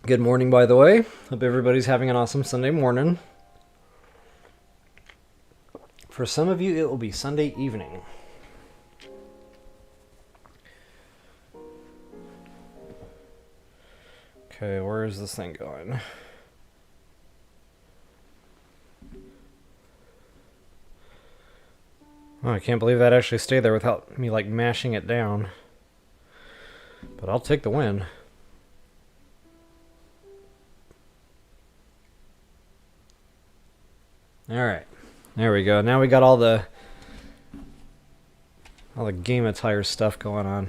Good morning, by the way. Hope everybody's having an awesome Sunday morning. For some of you, it will be Sunday evening. Okay, where is this thing going? Oh, I can't believe that actually stayed there without me, like, mashing it down. But I'll take the win. Alright. There we go. Now we got all the game attire stuff going on.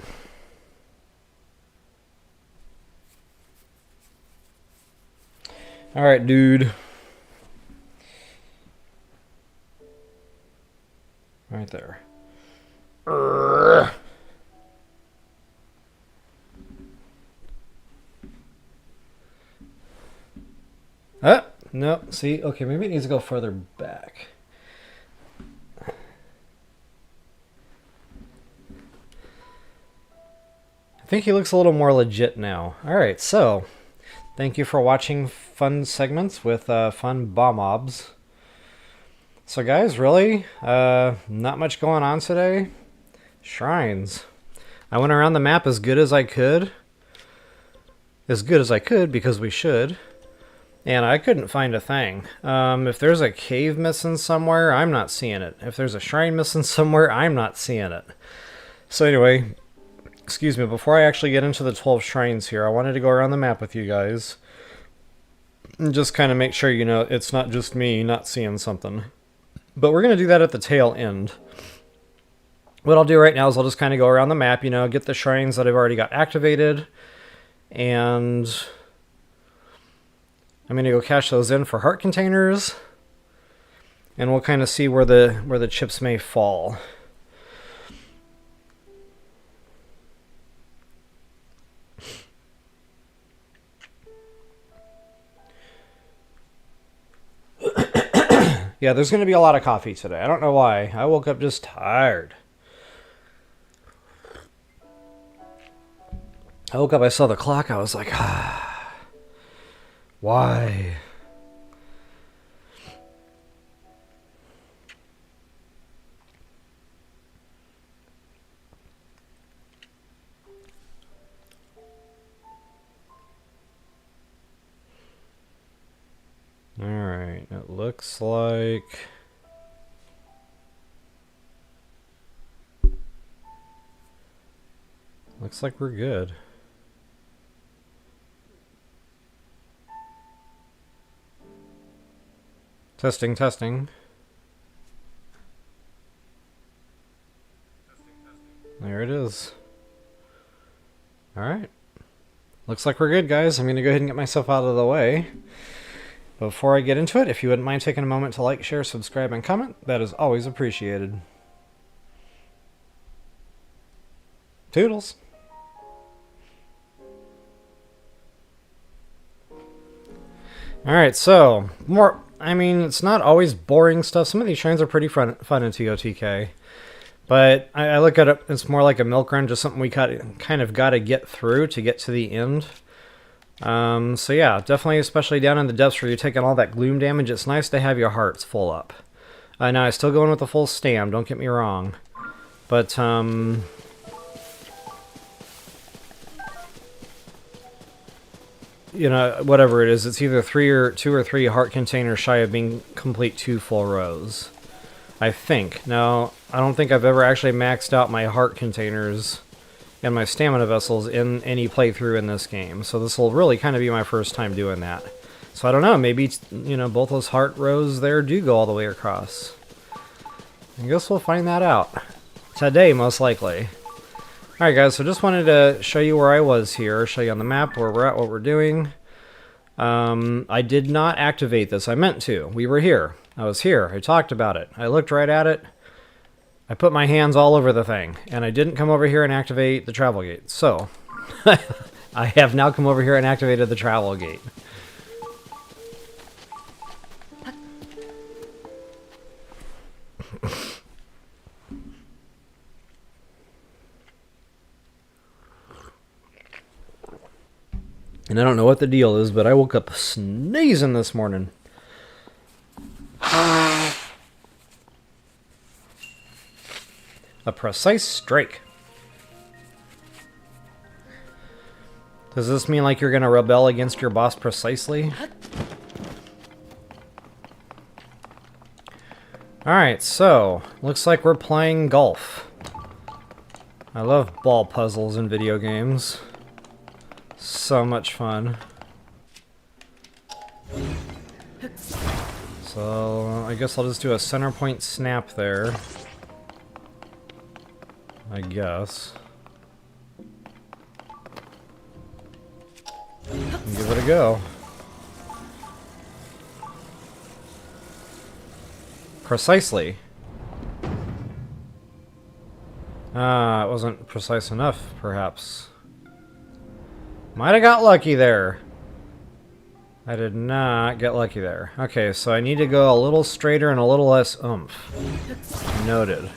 Alright, dude. Right there. No, see, okay, maybe it needs to go further back. I think he looks a little more legit now. Alright, so, thank you for watching fun segments with fun bomb mobs. So guys, really, not much going on today. Shrines. I went around the map as good as I could. As good as I could, because we should. And I couldn't find a thing. If there's a cave missing somewhere, I'm not seeing it. If there's a shrine missing somewhere, I'm not seeing it. So anyway, excuse me, before I actually get into the 12 shrines here, I wanted to go around the map with you guys. And just kind of make sure, you know, it's not just me not seeing something. But we're going to do that at the tail end. What I'll do right now is I'll just kind of go around the map, you know, get the shrines that I've already got activated. And I'm going to go cash those in for heart containers, and we'll kind of see where the chips may fall. Yeah, there's going to be a lot of coffee today. I don't know why. I woke up just tired. I woke up, I saw the clock, I was like, why? Alright, it looks like... Looks like we're good. Testing, testing. There it is. Alright. Looks like we're good, guys. I'm going to go ahead and get myself out of the way. Before I get into it, if you wouldn't mind taking a moment to like, share, subscribe, and comment, that is always appreciated. Toodles. Alright, so, it's not always boring stuff. Some of these shrines are pretty fun in TotK. But I look at it, it's more like a milk run, just something we kind of got to get through to get to the end. So yeah, definitely, especially down in the depths where you're taking all that gloom damage, it's nice to have your hearts full up. Now, I'm still going with the full stam, don't get me wrong. But, you know, whatever it is, it's either 2 or 3 heart containers shy of being complete 2 full rows. I think. Now, I don't think I've ever actually maxed out my heart containers and my stamina vessels in any playthrough in this game. So this will really kind of be my first time doing that. So I don't know, maybe, you know, both those heart rows there do go all the way across. I guess we'll find that out. Today, most likely. Alright guys, so just wanted to show you where I was here, show you on the map where we're at, what we're doing. I did not activate this, I meant to. We were here. I was here, I talked about it. I looked right at it. I put my hands all over the thing, and I didn't come over here and activate the travel gate. So, I have now come over here and activated the travel gate. And I don't know what the deal is, but I woke up sneezing this morning. A precise strike. Does this mean like you're going to rebel against your boss precisely? Alright, so, looks like we're playing golf. I love ball puzzles in video games. So much fun. So, I guess I'll just do a center point snap there. I guess. And give it a go. Precisely. It wasn't precise enough, perhaps. Might have got lucky there. I did not get lucky there. Okay, so I need to go a little straighter and a little less oomph. Noted.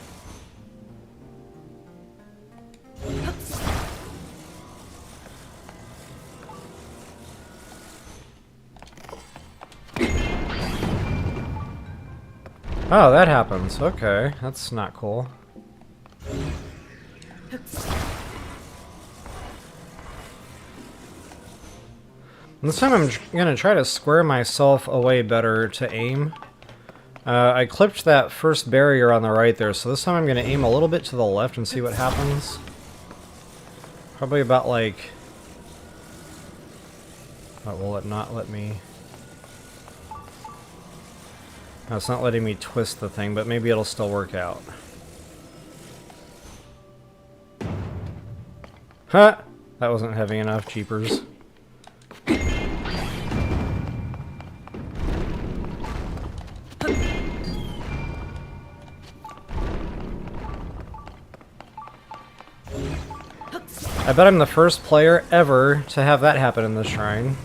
Oh, that happens. Okay, that's not cool. This time I'm going to try to square myself away better to aim. I clipped that first barrier on the right there, so this time I'm going to aim a little bit to the left and see what happens. Probably about like... Oh, will it not let me... No, it's not letting me twist the thing, but maybe it'll still work out. Huh! That wasn't heavy enough, jeepers. I bet I'm the first player ever to have that happen in this shrine.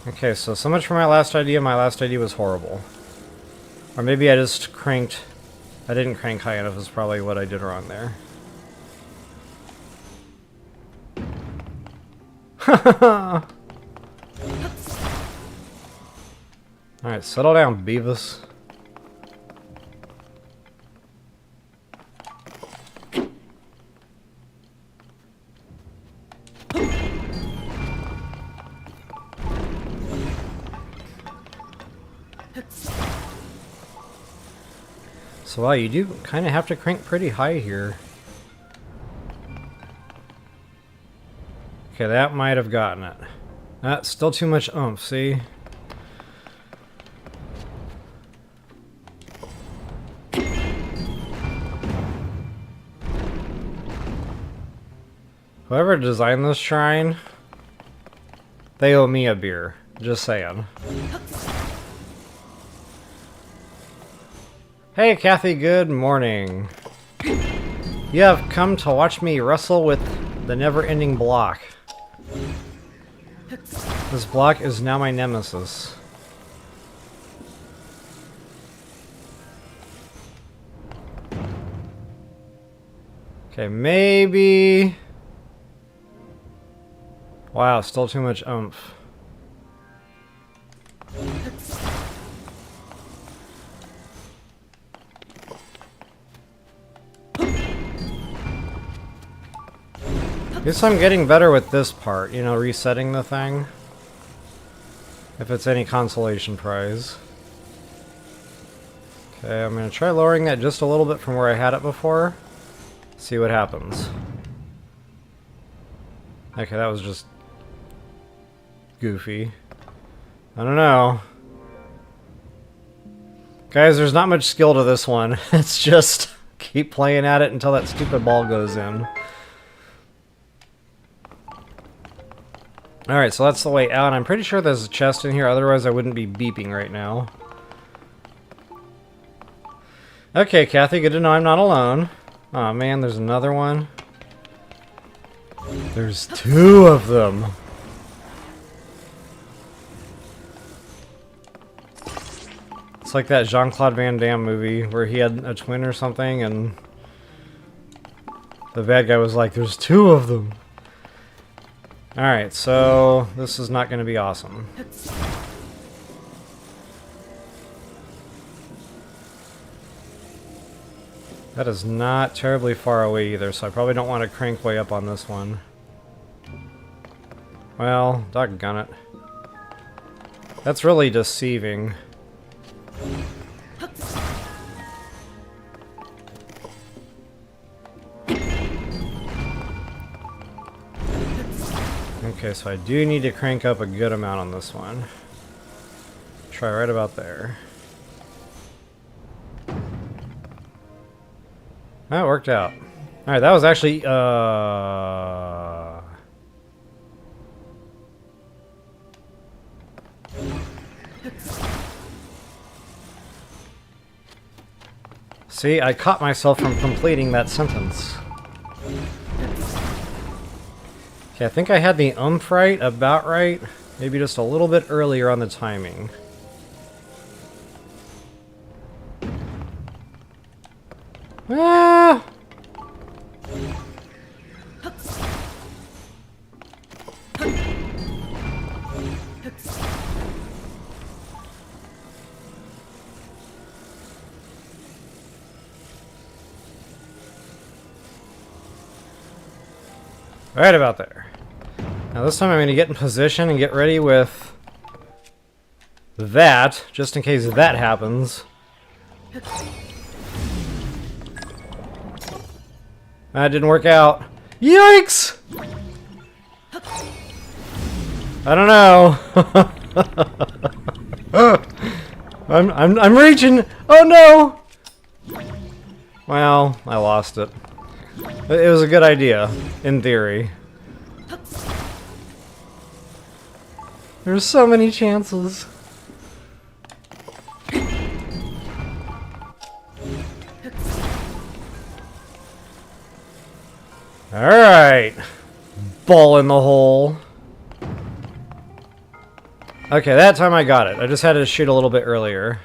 Okay, so much for my last idea. My last idea was horrible. Or maybe I just cranked... I didn't crank high enough is probably what I did wrong there. Alright, settle down, Beavis. So wow, you do kind of have to crank pretty high here. Okay, that might have gotten it. That's still too much oomph, see? Whoever designed this shrine, they owe me a beer. Just saying. Hey Kathy, good morning. You have come to watch me wrestle with the never-ending block. This block is now my nemesis. Okay, maybe... Wow, still too much oomph. Guess I'm getting better with this part, you know, resetting the thing. If it's any consolation prize. Okay, I'm gonna try lowering that just a little bit from where I had it before. See what happens. Okay, that was just goofy. I don't know. Guys, there's not much skill to this one. It's just keep playing at it until that stupid ball goes in. Alright, so that's the way out. I'm pretty sure there's a chest in here, otherwise I wouldn't be beeping right now. Okay, Kathy, good to know I'm not alone. Aw, man, there's another one. There's two of them. So like that Jean-Claude Van Damme movie where he had a twin or something, and the bad guy was like, "There's two of them." Alright, so this is not going to be awesome. That is not terribly far away either, so I probably don't want to crank way up on this one. Well, doggone it. That's really deceiving. Okay, so I do need to crank up a good amount on this one. Try right about there. That worked out. Alright, that was actually, See, I caught myself from completing that sentence. Okay, I think I had the right, about right. Maybe just a little bit earlier on the timing. Ah! Right about there. Now this time I'm going to get in position and get ready with that, just in case that happens. That didn't work out. Yikes! I don't know. I'm reaching. Oh no! Well, I lost it. It was a good idea, in theory. There's so many chances. Alright. Ball in the hole. Okay, that time I got it. I just had to shoot a little bit earlier.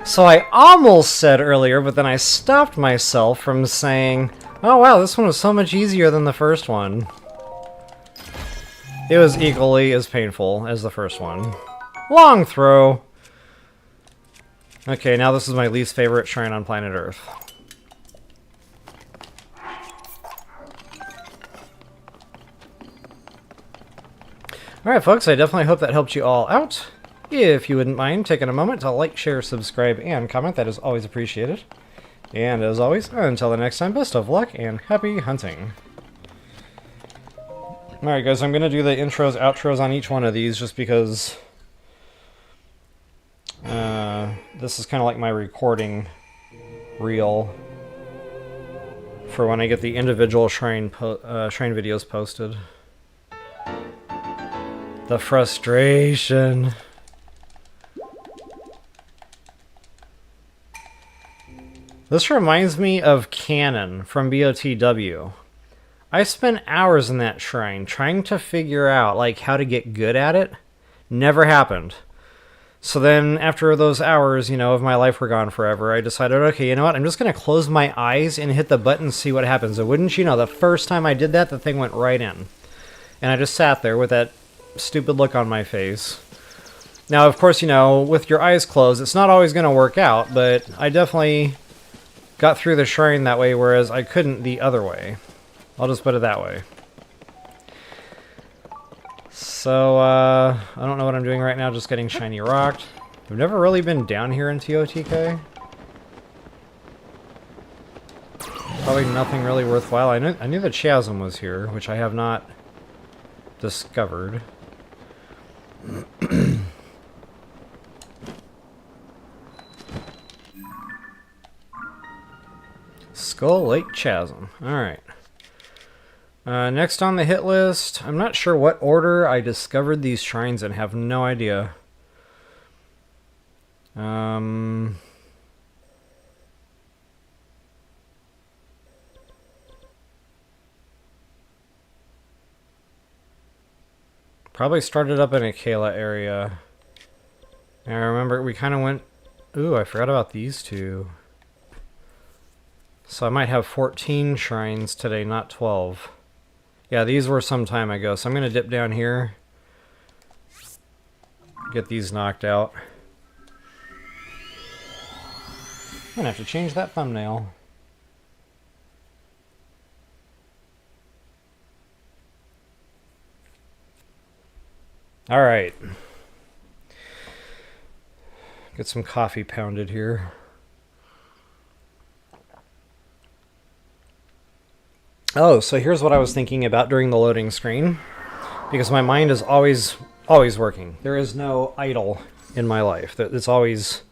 So I almost said earlier, but then I stopped myself from saying, oh wow, this one was so much easier than the first one. It was equally as painful as the first one. Long throw. Okay, now this is my least favorite shrine on planet Earth. Alright folks, I definitely hope that helped you all out. If you wouldn't mind taking a moment to like, share, subscribe, and comment, that is always appreciated. And as always, until the next time, best of luck and happy hunting. Alright guys, I'm going to do the intros, outros on each one of these just because this is kind of like my recording reel for when I get the individual shrine videos posted. The frustration. This reminds me of Canon from BOTW. I spent hours in that shrine trying to figure out like how to get good at it. Never happened. So then after those hours, you know, of my life were gone forever, I decided, okay, you know what? I'm just going to close my eyes and hit the button and see what happens. And wouldn't you know, the first time I did that, the thing went right in. And I just sat there with that stupid look on my face. Now, of course, you know, with your eyes closed, it's not always going to work out, but I definitely got through the shrine that way, whereas I couldn't the other way. I'll just put it that way. So, I don't know what I'm doing right now, just getting shiny rocked. I've never really been down here in TotK. Probably nothing really worthwhile. I knew the chasm was here, which I have not discovered. Skull Lake Chasm. Alright. Next on the hit list, I'm not sure what order I discovered these shrines in, have no idea. Probably started up in a Kayla area. I remember we kind of went... Ooh, I forgot about these two. So I might have 14 shrines today, not 12. Yeah, these were some time ago, so I'm going to dip down here. Get these knocked out. I'm going to have to change that thumbnail. Alright. Get some coffee pounded here. Oh, so here's what I was thinking about during the loading screen. Because my mind is always working. There is no idle in my life. It's always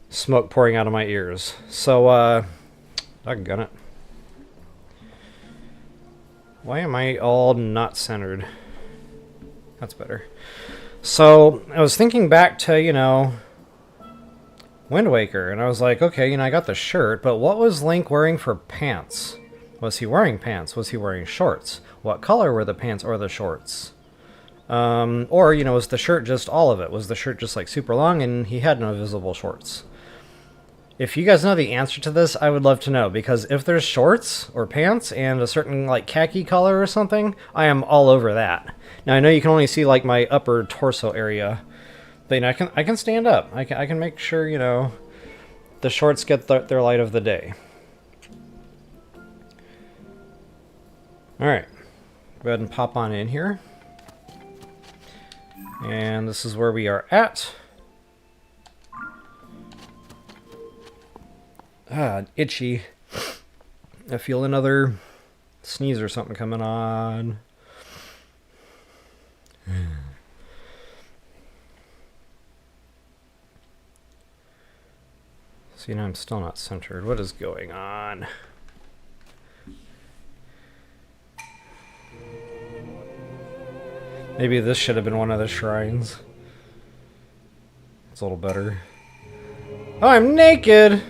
smoke pouring out of my ears. So, doggone it. Why am I all not centered? That's better. So, I was thinking back to, you know, Wind Waker, and I was like, okay, you know, I got the shirt, but what was Link wearing for pants? Was he wearing pants? Was he wearing shorts? What color were the pants or the shorts? Or, you know, was the shirt just all of it? Was the shirt just, like, super long and he had no visible shorts? If you guys know the answer to this, I would love to know, because if there's shorts or pants and a certain, like, khaki color or something, I am all over that. Now, I know you can only see, like, my upper torso area, but, you know, I can stand up. I can make sure, you know, the shorts get their light of the day. Alright, go ahead and pop on in here. And this is where we are at. Ah, itchy. I feel another sneeze or something coming on. See, now I'm still not centered. What is going on? Maybe this should have been one of the shrines. It's a little better. Oh, I'm naked!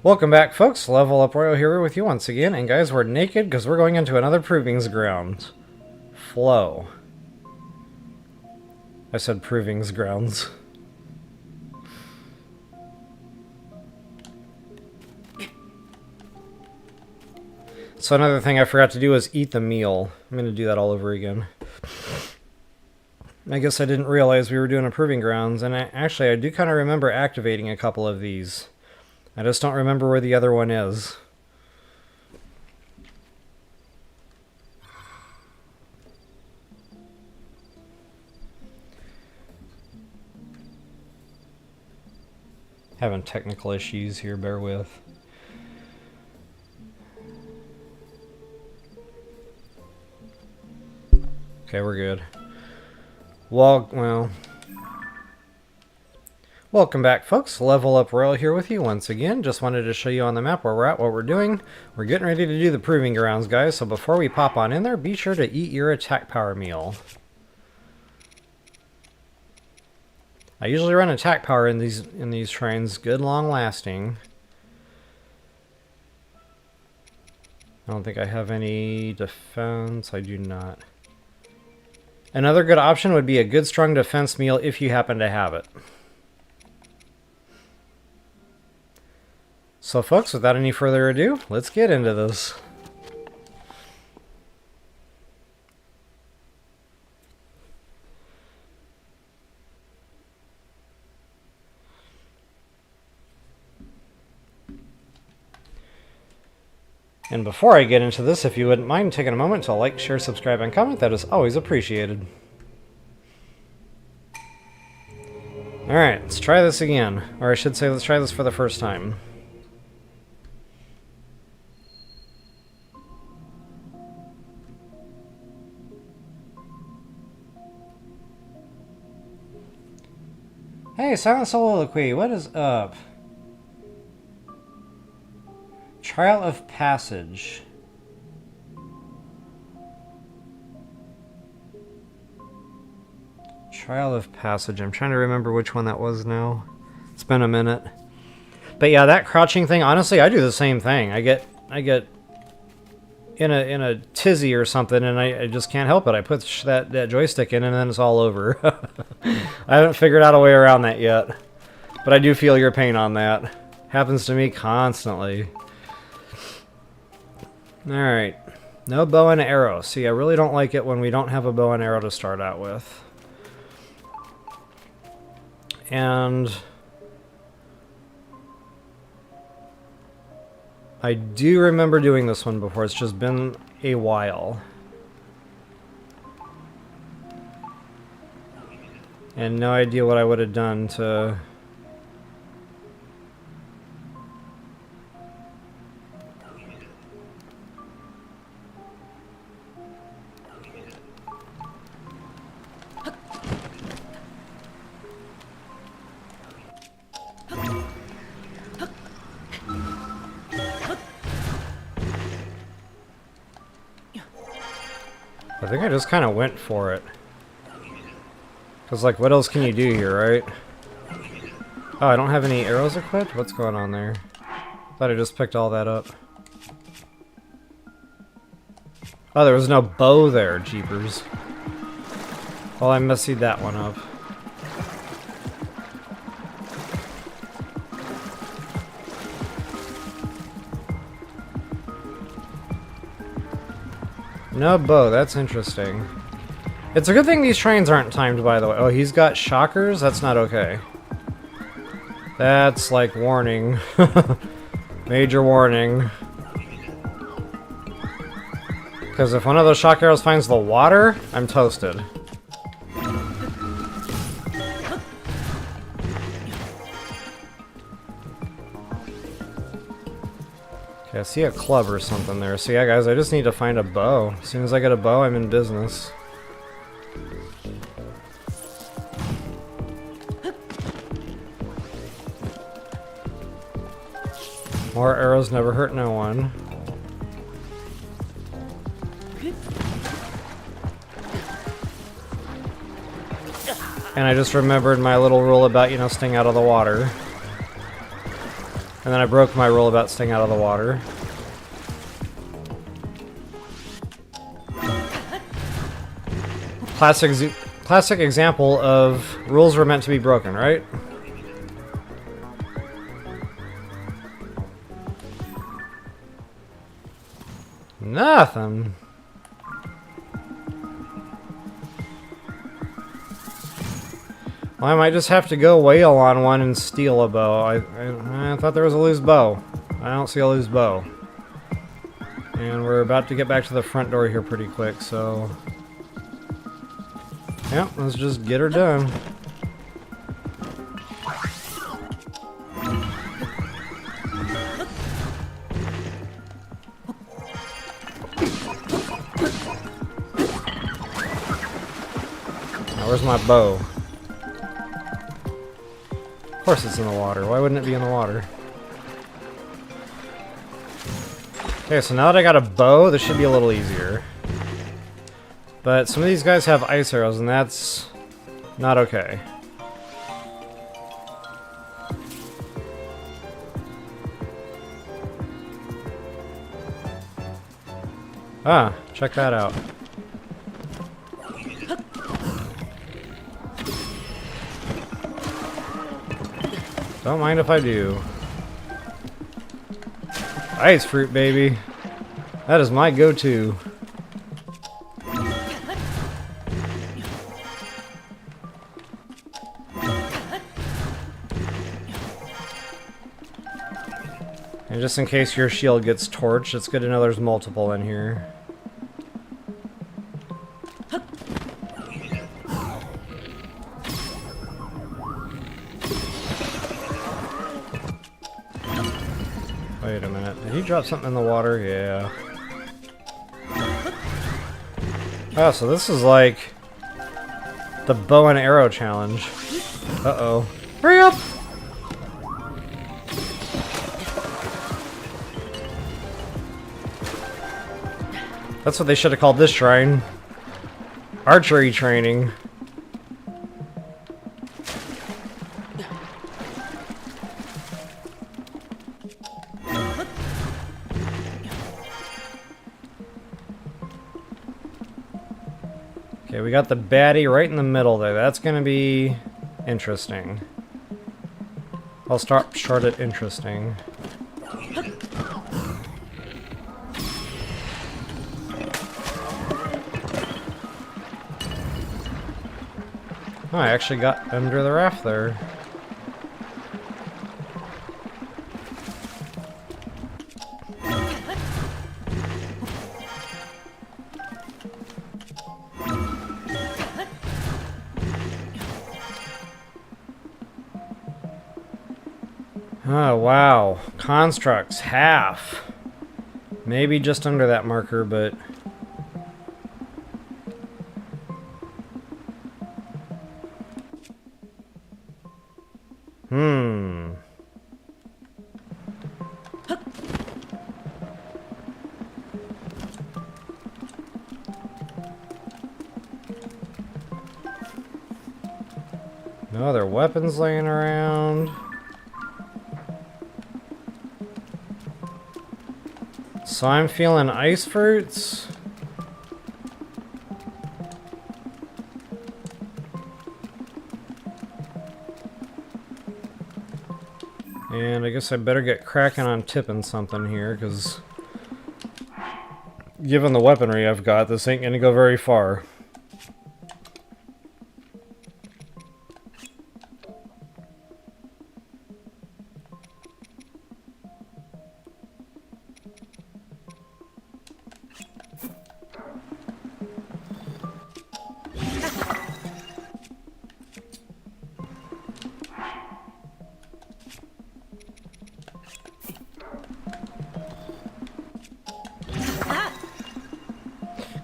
Welcome back, folks. Level Up Royal here with you once again. And guys, we're naked because we're going into another provings ground. Flow. I said provings grounds. So another thing I forgot to do was eat the meal. I'm going to do that all over again. I guess I didn't realize we were doing a proving grounds, and actually I do kind of remember activating a couple of these. I just don't remember where the other one is. Having technical issues here, bear with. Okay, we're good. Well, welcome back, folks. Level Up Royal here with you once again. Just wanted to show you on the map where we're at, what we're doing. We're getting ready to do the proving grounds, guys. So before we pop on in there, be sure to eat your attack power meal. I usually run attack power in these shrines, good long lasting. I don't think I have any defense. I do not. Another good option would be a good strong defense meal if you happen to have it. So folks, without any further ado, let's get into this. And before I get into this, if you wouldn't mind taking a moment to like, share, subscribe, and comment, that is always appreciated. Alright, let's try this again. Or I should say, let's try this for the first time. Hey, Silent Soliloquy, what is up? Trial of Passage. Trial of Passage. I'm trying to remember which one that was now. It's been a minute. But yeah, that crouching thing, honestly, I do the same thing. I get in a tizzy or something, and I just can't help it. I put that joystick in, and then it's all over. I haven't figured out a way around that yet, but I do feel your pain on that. Happens to me constantly. All right, no bow and arrow. See, I really don't like it when we don't have a bow and arrow to start out with. And I do remember doing this one before. It's just been a while. And no idea what I would have done to... I think I just kind of went for it. Because, like, what else can you do here, right? Oh, I don't have any arrows equipped? What's going on there? Thought I just picked all that up. Oh, there was no bow there, jeepers. Well, I messied that one up. No bow, that's interesting. It's a good thing these trains aren't timed, by the way. Oh, he's got shockers? That's not okay. That's like warning. Major warning. Because if one of those shock arrows finds the water, I'm toasted. Okay, I see a club or something there. So yeah, guys, I just need to find a bow. As soon as I get a bow, I'm in business. More arrows never hurt no one. And I just remembered my little rule about, you know, staying out of the water. And then I broke my rule about staying out of the water. Classic example of rules were meant to be broken, right? Nothing. Well, I might just have to go whale on one and steal a bow. I thought there was a loose bow. I don't see a loose bow. And we're about to get back to the front door here pretty quick, so... yeah, let's just get her done. Now, where's my bow? Of course it's in the water. Why wouldn't it be in the water? Okay, so now that I got a bow, this should be a little easier. But some of these guys have ice arrows, and that's not okay. Ah, check that out. Don't mind if I do. Ice fruit, baby. That is my go-to. And just in case your shield gets torched, it's good to know there's multiple in here. Wait a minute. Did he drop something in the water? Yeah. Oh, so this is like the bow and arrow challenge. Uh-oh. Hurry up! That's what they should have called this shrine. Archery training. got the baddie right in the middle there. That's going to be interesting. I'll start short at interesting. Oh, I actually got under the raft there. Oh, wow. Constructs, half. Maybe just under that marker, but... No other weapons laying around. So I'm feeling ice fruits. And I guess I better get cracking on tipping something here, because given the weaponry I've got, this ain't gonna go very far.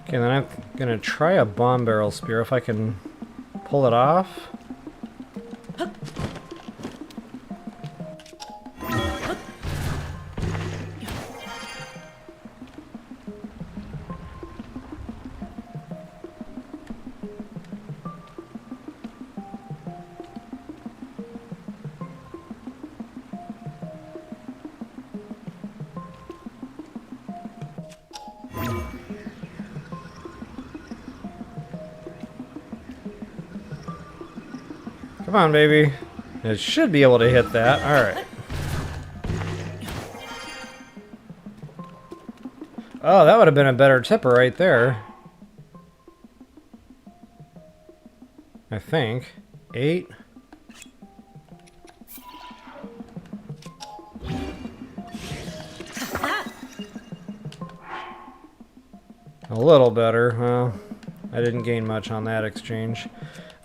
Okay, then I'm gonna try a bomb barrel spear if I can pull it off. Come on, baby. It should be able to hit that. Alright. Oh, that would have been a better tipper right there. I think. 8. A little better. Well, I didn't gain much on that exchange.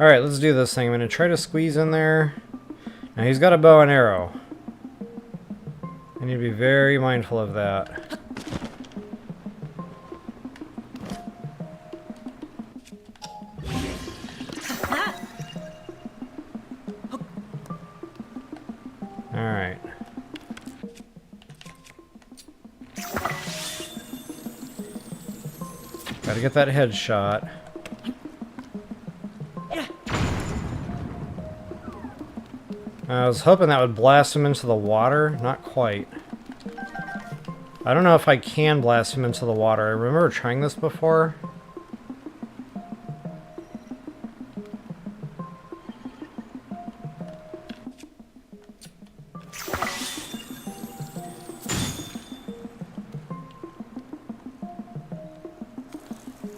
Alright, let's do this thing. I'm going to try to squeeze in there. Now, he's got a bow and arrow. I need to be very mindful of that. Alright. Gotta get that headshot. I was hoping that would blast him into the water. Not quite. I don't know if I can blast him into the water. I remember trying this before.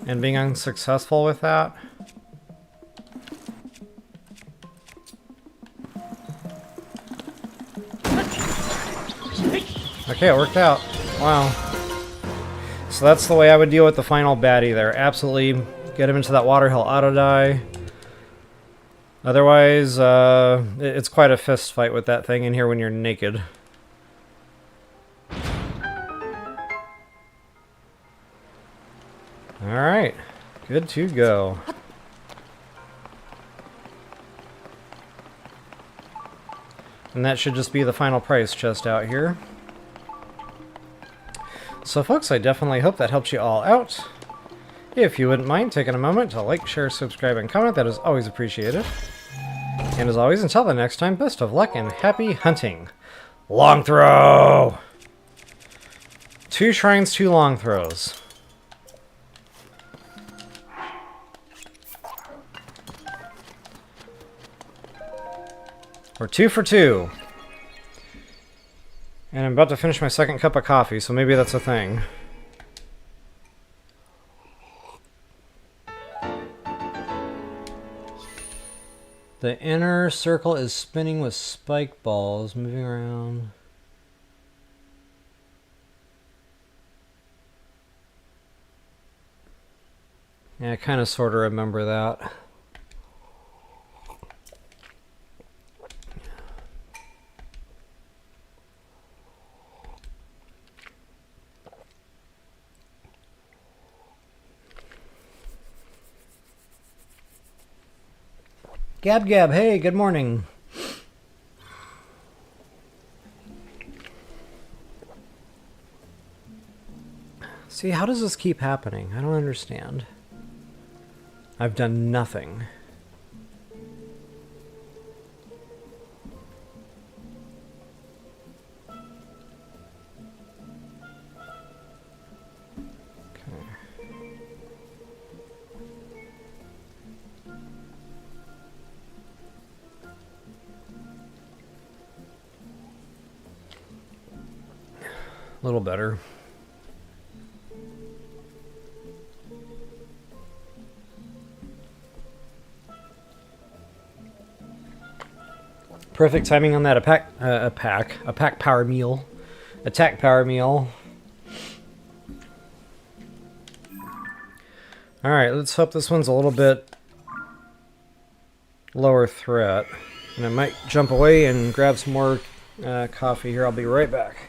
And being unsuccessful with that. Okay, it worked out. Wow. So that's the way I would deal with the final baddie there. Absolutely get him into that water, he'll auto-die. Otherwise, it's quite a fist fight with that thing in here when you're naked. Alright. Good to go. And that should just be the final price chest out here. So folks, I definitely hope that helps you all out. If you wouldn't mind taking a moment to like, share, subscribe, and comment, that is always appreciated. And as always, until the next time, best of luck and happy hunting. Long throw! 2 shrines, 2 long throws. We're 2 for 2. And I'm about to finish my second cup of coffee, so maybe that's a thing. The inner circle is spinning with spike balls moving around. Yeah, I kind of sort of remember that. Gab Gab, hey, good morning. See, how does this keep happening? I don't understand. I've done nothing. A little better. Perfect timing on that attack power meal. Alright, let's hope this one's a little bit lower threat. And I might jump away and grab some more coffee here. I'll be right back.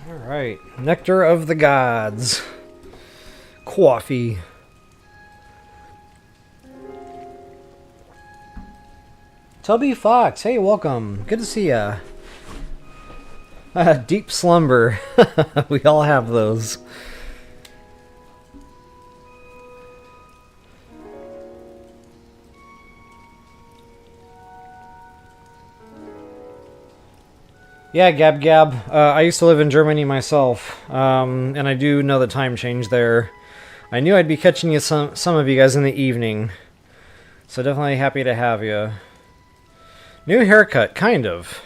Alright, Nectar of the Gods. Coffee. Tubby Fox, hey, welcome. Good to see ya. Deep slumber. We all have those. Yeah, Gab Gab. I used to live in Germany myself, and I do know the time change there. I knew I'd be catching you some of you guys in the evening, so definitely happy to have you. New haircut, kind of.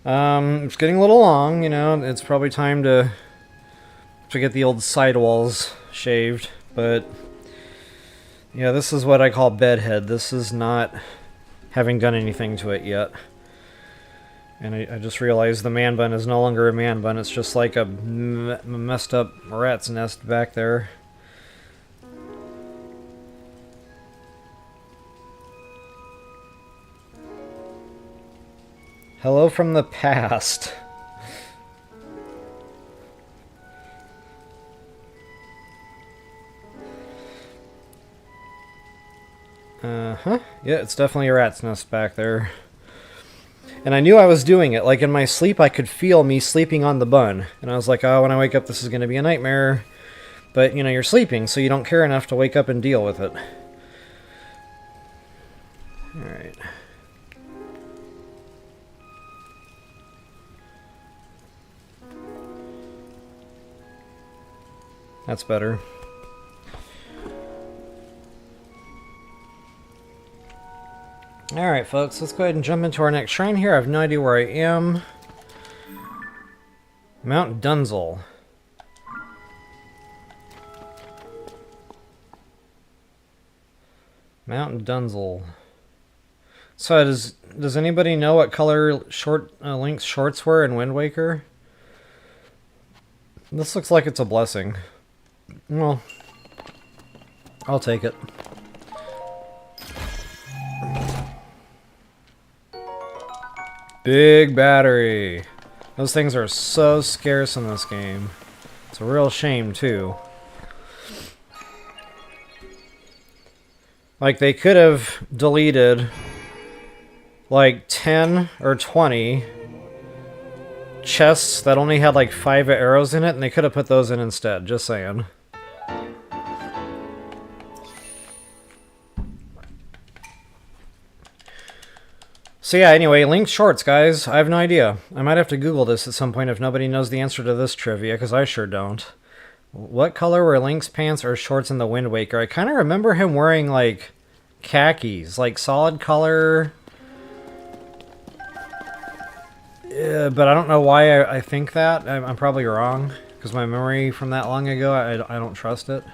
It's getting a little long, you know. It's probably time to get the old sidewalls shaved, but yeah, this is what I call bedhead. This is not having done anything to it yet. And I just realized the man bun is no longer a man bun. It's just like a messed up rat's nest back there. Hello from the past. Uh-huh. Yeah, it's definitely a rat's nest back there. And I knew I was doing it. Like, in my sleep, I could feel me sleeping on the bun. And I was like, oh, when I wake up, this is going to be a nightmare. But, you know, you're sleeping, so you don't care enough to wake up and deal with it. Alright. That's better. Alright, folks, let's go ahead and jump into our next shrine here. I have no idea where I am. Mount Dunzel. Mount Dunzel. So, does anybody know what color Link's shorts were in Wind Waker? This looks like it's a blessing. Well, I'll take it. Big battery. Those things are so scarce in this game. It's a real shame, too. Like, they could have deleted like 10 or 20 chests that only had like 5 arrows in it, and they could have put those in instead. Just saying. So yeah, anyway, Link's shorts, guys. I have no idea. I might have to Google this at some point if nobody knows the answer to this trivia, because I sure don't. What color were Link's pants or shorts in the Wind Waker? I kind of remember him wearing, like, khakis. Like, solid color. But I don't know why I think that. I'm probably wrong, because my memory from that long ago, I don't trust it.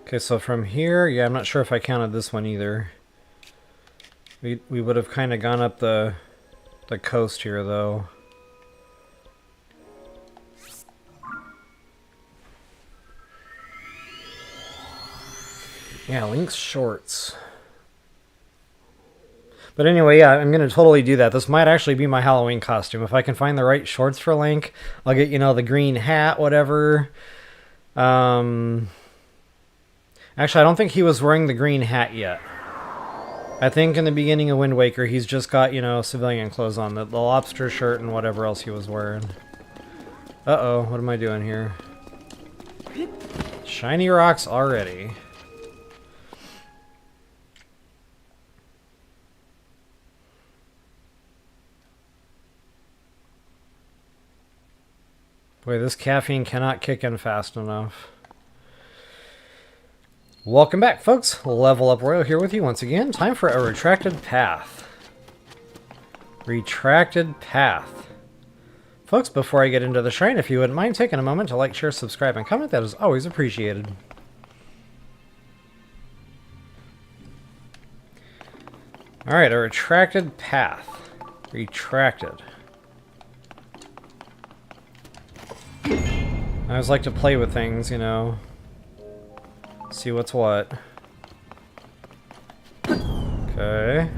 Okay, so from here, yeah, I'm not sure if I counted this one either. We would have kind of gone up the coast here, though. Yeah, Link's shorts. But anyway, yeah, I'm going to totally do that. This might actually be my Halloween costume. If I can find the right shorts for Link, I'll get, you know, the green hat, whatever. Actually, I don't think he was wearing the green hat yet. I think in the beginning of Wind Waker, he's just got, you know, civilian clothes on. The lobster shirt and whatever else he was wearing. Uh-oh, what am I doing here? Shiny rocks already. Boy, this caffeine cannot kick in fast enough. Welcome back, folks. Level Up Royal here with you once again. Time for a retracted path. Retracted path. Folks, before I get into the shrine, if you wouldn't mind taking a moment to like, share, subscribe, and comment, that is always appreciated. Alright, a retracted path. Retracted. I always like to play with things, you know. See what's what. Okay.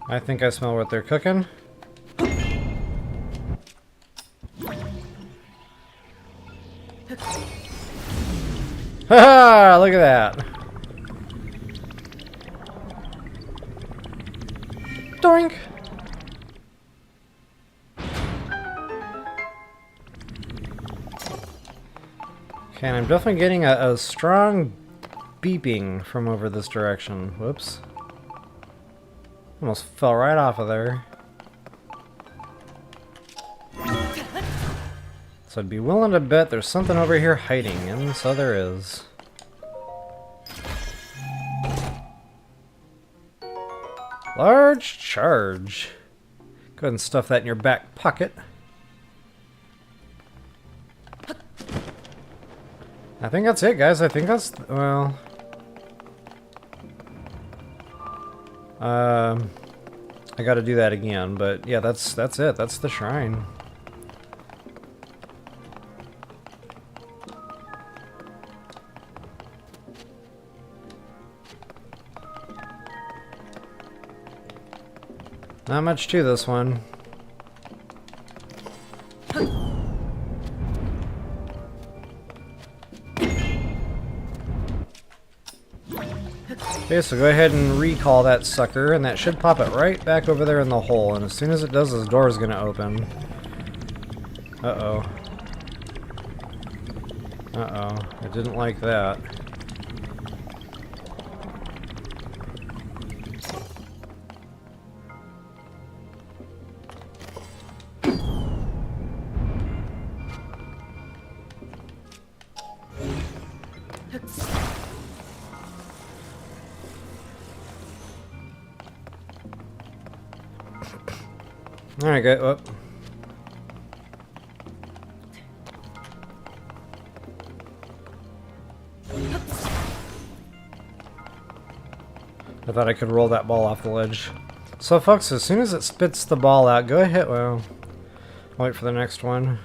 I think I smell what they're cooking. Haha! Look at that. Doink! Okay, and I'm definitely getting a strong beeping from over this direction. Whoops. Almost fell right off of there. So I'd be willing to bet there's something over here hiding, and so there is. Large charge. Go ahead and stuff that in your back pocket. I think that's it, guys. I think that's, well... I gotta do that again, but yeah, that's it. That's the shrine. Not much to this one. Okay, so go ahead and recall that sucker, and that should pop it right back over there in the hole, and as soon as it does, this door is going to open. Uh-oh. Uh-oh. I didn't like that. Alright, good. Oh. I thought I could roll that ball off the ledge. So folks, as soon as it spits the ball out, go ahead, well, wait for the next one.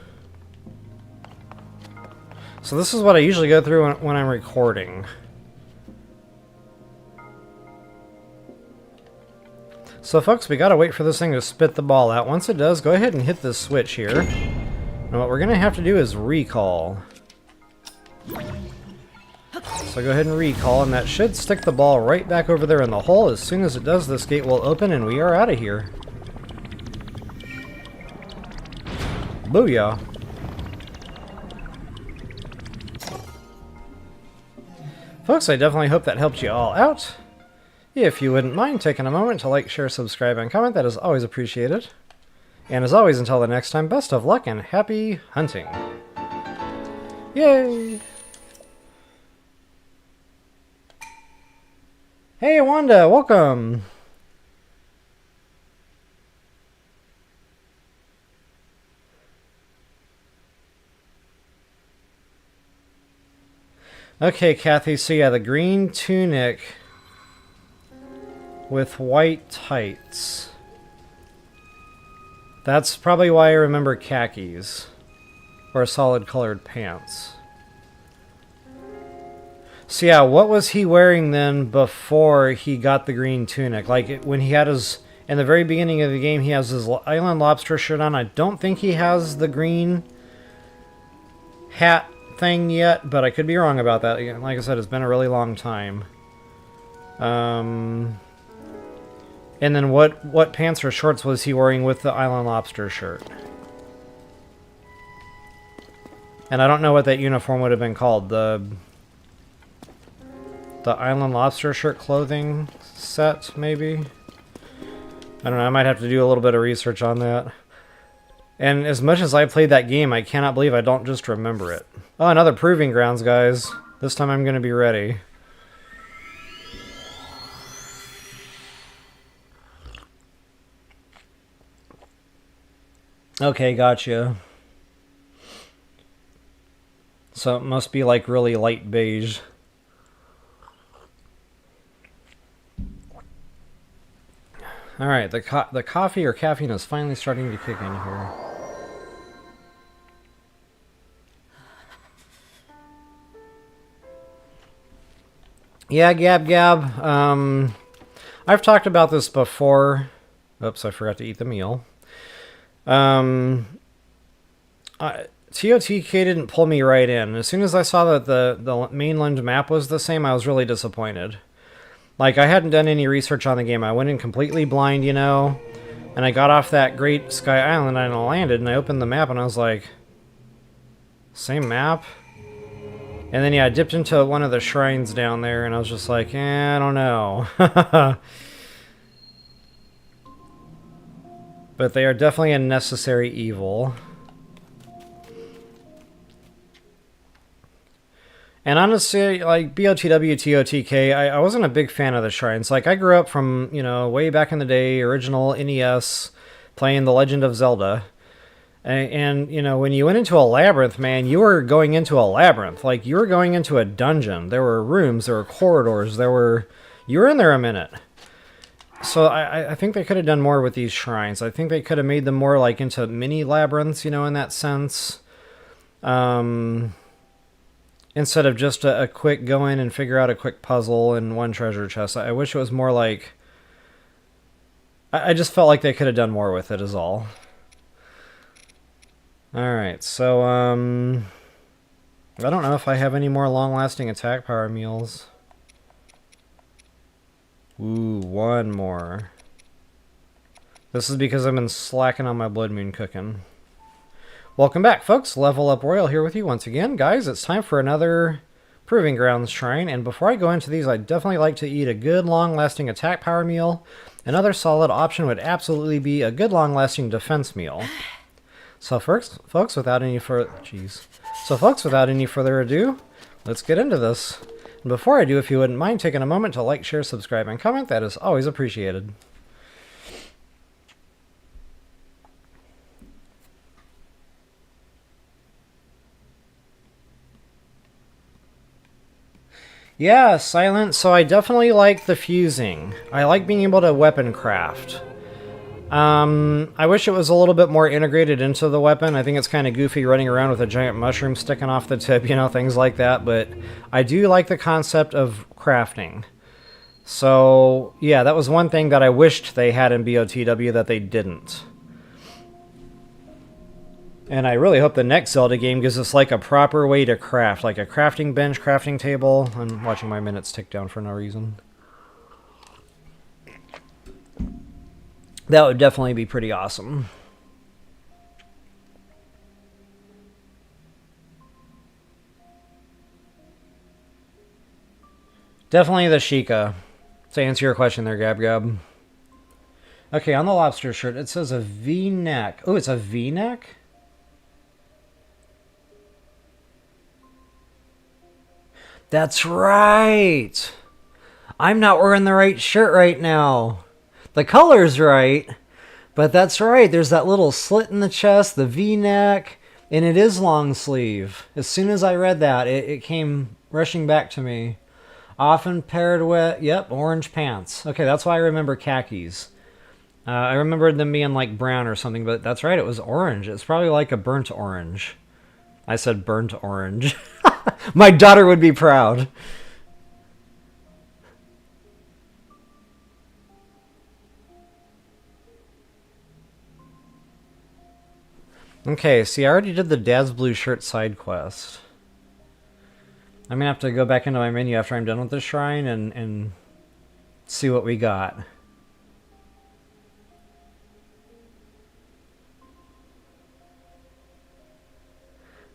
So this is what I usually go through when I'm recording. So folks, we gotta wait for this thing to spit the ball out. Once it does, go ahead and hit this switch here. And what we're gonna have to do is recall. So go ahead and recall, and that should stick the ball right back over there in the hole. As soon as it does, this gate will open and we are out of here. Booyah. Folks, I definitely hope that helped you all out. If you wouldn't mind taking a moment to like, share, subscribe, and comment, that is always appreciated. And as always, until the next time, best of luck and happy hunting. Yay! Hey Wanda, welcome! Okay, Kathy, so yeah, the green tunic with white tights. That's probably why I remember khakis. Or solid colored pants. So yeah, what was he wearing then before he got the green tunic? Like when he had his, in the very beginning of the game, he has his island lobster shirt on. I don't think he has the green hat thing yet, but I could be wrong about that. Like I said, it's been a really long time. And then what pants or shorts was he wearing with the island lobster shirt? And I don't know what that uniform would have been called. The island lobster shirt clothing set, maybe? I don't know, I might have to do a little bit of research on that. And as much as I played that game, I cannot believe I don't just remember it. Oh, another proving grounds, guys. This time I'm going to be ready. Okay, gotcha. So it must be like really light beige. Alright, the coffee or caffeine is finally starting to kick in here. Yeah, Gab. I've talked about this before. Oops, I forgot to eat the meal. TotK didn't pull me right in. As soon as I saw that the mainland map was the same, I was really disappointed. Like, I hadn't done any research on the game. I went in completely blind, you know, and I got off that Great Sky Island and I landed, and I opened the map and I was like, same map? And then, yeah, I dipped into one of the shrines down there and I was just like, I don't know. But they are definitely a necessary evil. And honestly, like BOTW, TOTK, I wasn't a big fan of the shrines. Like, I grew up from, you know, way back in the day, original NES, playing The Legend of Zelda. And, you know, when you went into a labyrinth, man, you were going into a labyrinth. Like, you were going into a dungeon. There were rooms, there were corridors, you were in there a minute. So I think they could have done more with these shrines. I think they could have made them more, like, into mini labyrinths, you know, in that sense. Instead of just a quick go in and figure out a quick puzzle and one treasure chest. I wish it was more like... I just felt like they could have done more with it is all. Alright, so, I don't know if I have any more long-lasting attack power meals. Ooh, one more. This is because I've been slacking on my Blood Moon cooking. Welcome back, folks. Level Up Royal here with you once again. Guys, it's time for another Proving Grounds shrine, and before I go into these, I'd definitely like to eat a good long-lasting attack power meal. Another solid option would absolutely be a good long-lasting defense meal. So folks, without any further ado, let's get into this. And before I do, if you wouldn't mind taking a moment to like, share, subscribe, and comment, that is always appreciated. Yeah, Silent, so I definitely like the fusing. I like being able to weapon craft. I wish it was a little bit more integrated into the weapon. I think it's kind of goofy running around with a giant mushroom sticking off the tip, you know, things like that. But I do like the concept of crafting. So, yeah, that was one thing that I wished they had in BOTW that they didn't. And I really hope the next Zelda game gives us, like, a proper way to craft. Like a crafting bench, crafting table. I'm watching my minutes tick down for no reason. That would definitely be pretty awesome. Definitely the Sheikah. To answer your question there, Gab Gab. Okay, on the lobster shirt, it says a V-neck. Oh, it's a V-neck? That's right! I'm not wearing the right shirt right now. The color's right, but that's right. There's that little slit in the chest, the V-neck, and it is long sleeve. As soon as I read that, it came rushing back to me. Often paired with, yep, orange pants. Okay, that's why I remember khakis. I remembered them being like brown or something, but that's right, it was orange. It's probably like a burnt orange. I said burnt orange. My daughter would be proud. Okay, see, I already did the Dad's Blue Shirt side quest. I'm gonna have to go back into my menu after I'm done with the shrine and see what we got.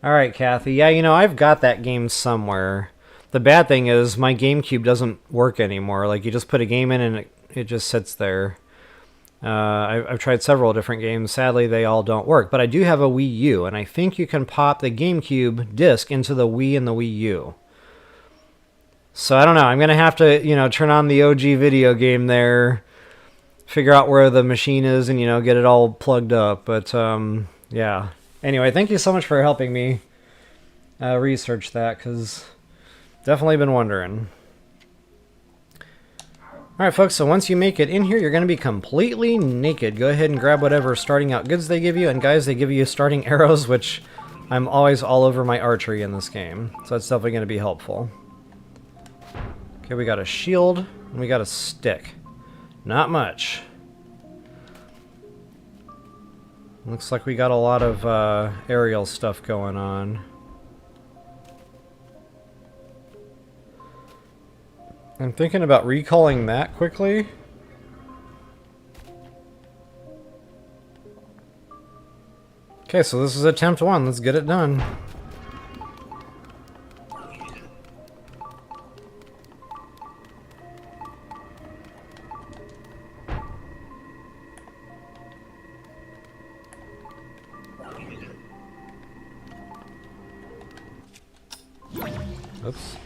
Alright, Kathy. Yeah, you know, I've got that game somewhere. The bad thing is my GameCube doesn't work anymore. Like, you just put a game in and it just sits there. I've tried several different games. Sadly, they all don't work. But I do have a Wii U, and I think you can pop the GameCube disc into the Wii and the Wii U. So I don't know. I'm going to have to, you know, turn on the OG video game there, figure out where the machine is, and, you know, get it all plugged up. But, yeah. Anyway, thank you so much for helping me research that, because definitely been wondering. Alright folks, so once you make it in here, you're going to be completely naked. Go ahead and grab whatever starting out goods they give you. And guys, they give you starting arrows, which I'm always all over my archery in this game. So that's definitely going to be helpful. Okay, we got a shield, and we got a stick. Not much. Looks like we got a lot of aerial stuff going on. I'm thinking about recalling that quickly. Okay, so this is attempt 1. Let's get it done. Oops.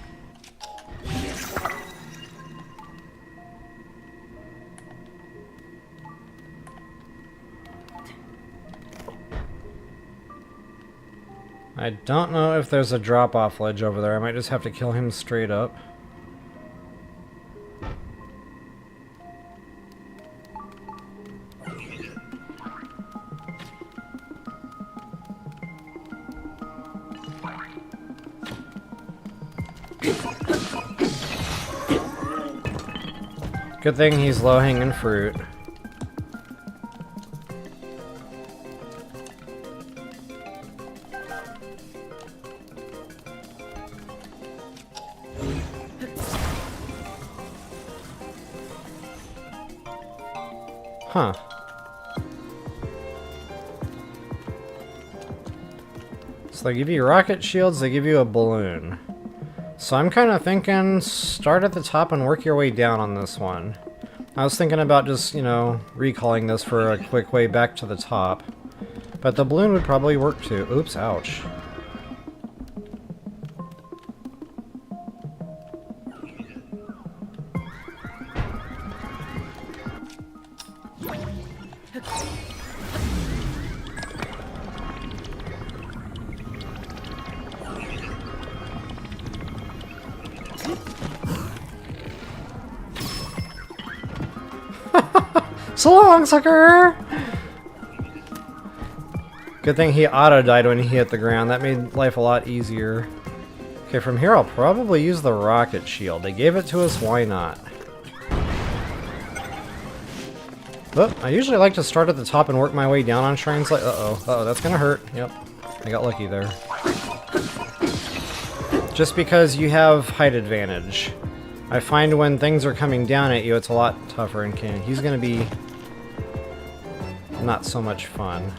I don't know if there's a drop-off ledge over there. I might just have to kill him straight up. Good thing he's low-hanging fruit. Huh. So they give you rocket shields, they give you a balloon. So I'm kind of thinking start at the top and work your way down on this one. I was thinking about just, you know, recalling this for a quick way back to the top. But the balloon would probably work too. Oops, ouch. So long, sucker! Good thing he auto-died when he hit the ground. That made life a lot easier. Okay, from here I'll probably use the rocket shield. They gave it to us, why not? But I usually like to start at the top and work my way down on shrines like... Uh-oh, that's gonna hurt. Yep, I got lucky there. Just because you have height advantage. I find when things are coming down at you, it's a lot tougher, and he's gonna be not so much fun.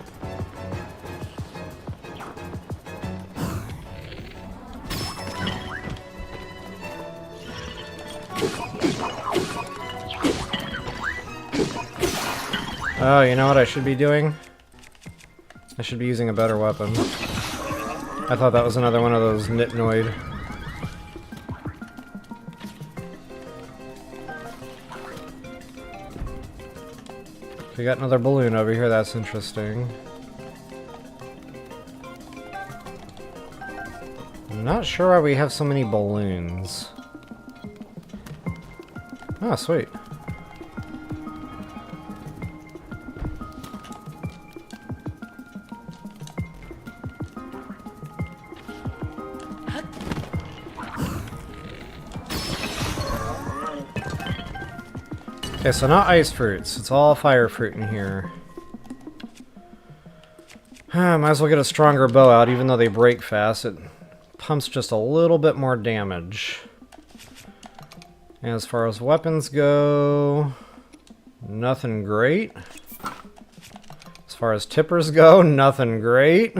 Oh, you know what I should be doing? I should be using a better weapon. I thought that was another one of those Nitnoid. We got another balloon over here, that's interesting. I'm not sure why we have so many balloons. Oh, sweet. Okay, so not ice fruits. It's all fire fruit in here. Might as well get a stronger bow out, even though they break fast. It pumps just a little bit more damage. And as far as weapons go, nothing great. As far as tippers go, nothing great.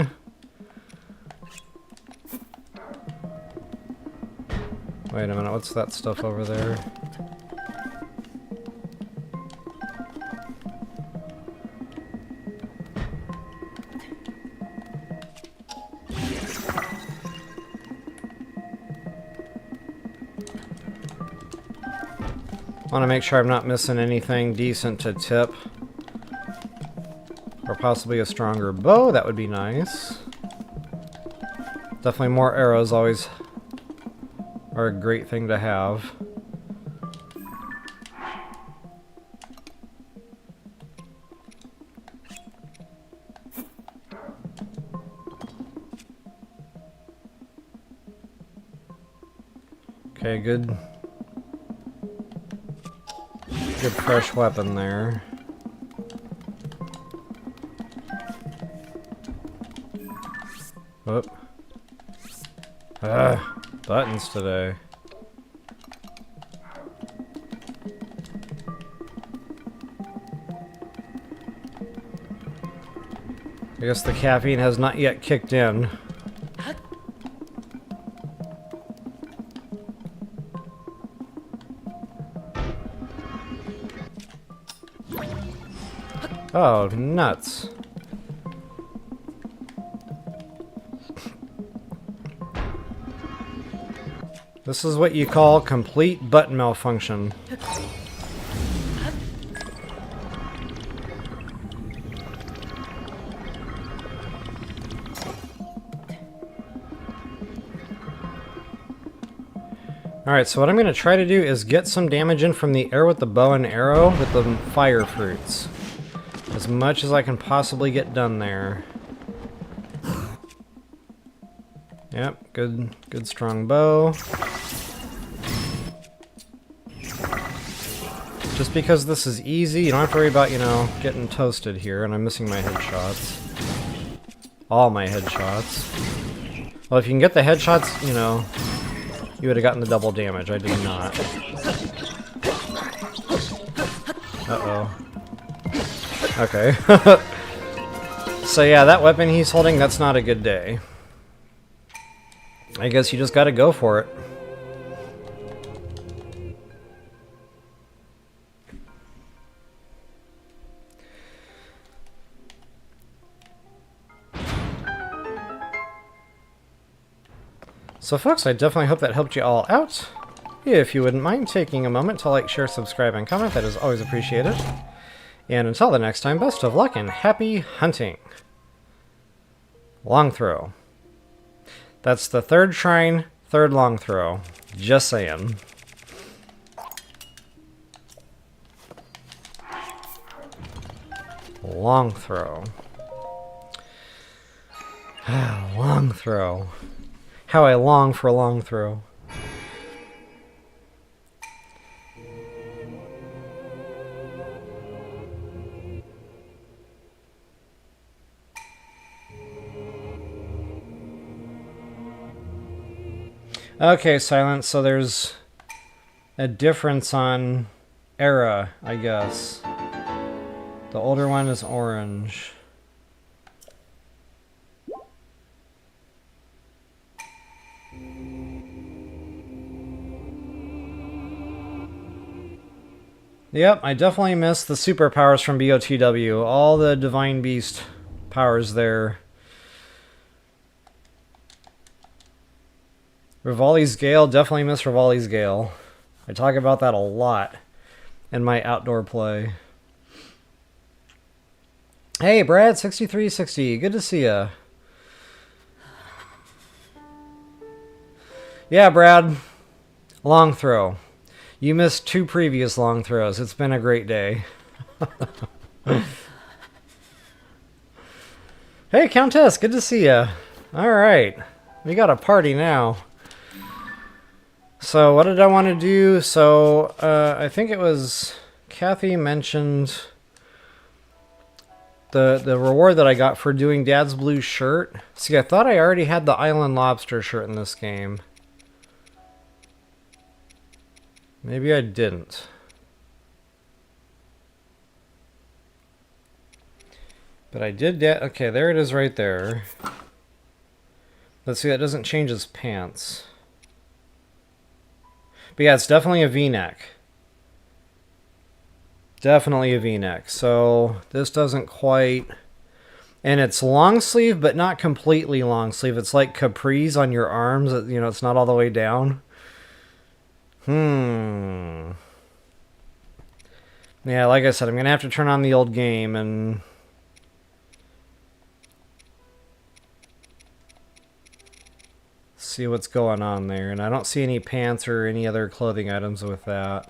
Wait a minute, what's that stuff over there? I want to make sure I'm not missing anything decent to tip. Or possibly a stronger bow, that would be nice. Definitely more arrows always are a great thing to have. Okay, good. Good fresh weapon there. Whoop. Buttons today. I guess the caffeine has not yet kicked in. Oh, nuts. This is what you call complete button malfunction. Alright, so what I'm going to try to do is get some damage in from the air with the bow and arrow with the fire fruits. As much as I can possibly get done there. Yep, good strong bow. Just because this is easy, you don't have to worry about, you know, getting toasted here, and I'm missing my headshots. All my headshots. Well, if you can get the headshots, you know, you would have gotten the double damage. I did not. Uh-oh. Okay. So yeah, that weapon he's holding, that's not a good day. I guess you just gotta go for it. So folks, I definitely hope that helped you all out. If you wouldn't mind taking a moment to like, share, subscribe, and comment, that is always appreciated. And until the next time, best of luck and happy hunting. Long throw. That's the third shrine, third long throw. Just saying. Long throw. Long throw. How I long for a long throw. Okay, Silence, so there's a difference on era, I guess. The older one is orange. Yep, I definitely missed the superpowers from BOTW. All the Divine Beast powers there. Rivali's Gale, definitely miss Rivali's Gale. I talk about that a lot in my outdoor play. Hey, Brad, 6360, good to see ya. Yeah, Brad, long throw. You missed 2 previous long throws. It's been a great day. Hey, Countess, good to see ya. All right, we got a party now. So what did I want to do? So I think it was Kathy mentioned the reward that I got for doing Dad's blue shirt. See, I thought I already had the Island Lobster shirt in this game. Maybe I didn't. But I did that. Okay, there it is right there. Let's see, that doesn't change his pants. But yeah, it's definitely a V-neck. Definitely a V-neck. So this doesn't quite... And it's long sleeve, but not completely long sleeve. It's like capris on your arms. You know, it's not all the way down. Yeah, like I said, I'm going to have to turn on the old game and... see what's going on there. And I don't see any pants or any other clothing items with that.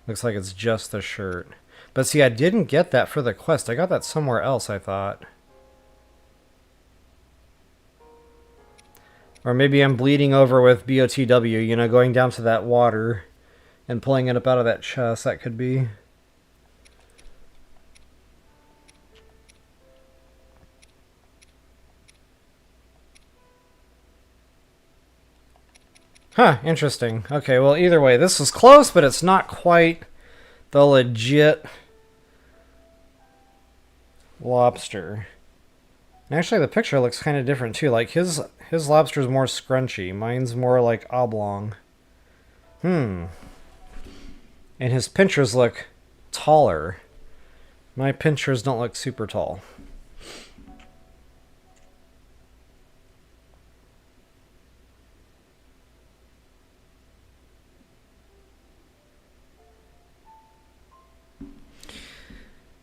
Looks like it's just the shirt. But see, I didn't get that for the quest. I got that somewhere else, I thought. Or maybe I'm bleeding over with BOTW, you know, going down to that water and pulling it up out of that chest. That could be. Huh, interesting. Okay, well, either way, this is close, but it's not quite the legit lobster. And actually, the picture looks kind of different, too. Like, his lobster's more scrunchy. Mine's more, like, oblong. And his pinchers look taller. My pinchers don't look super tall.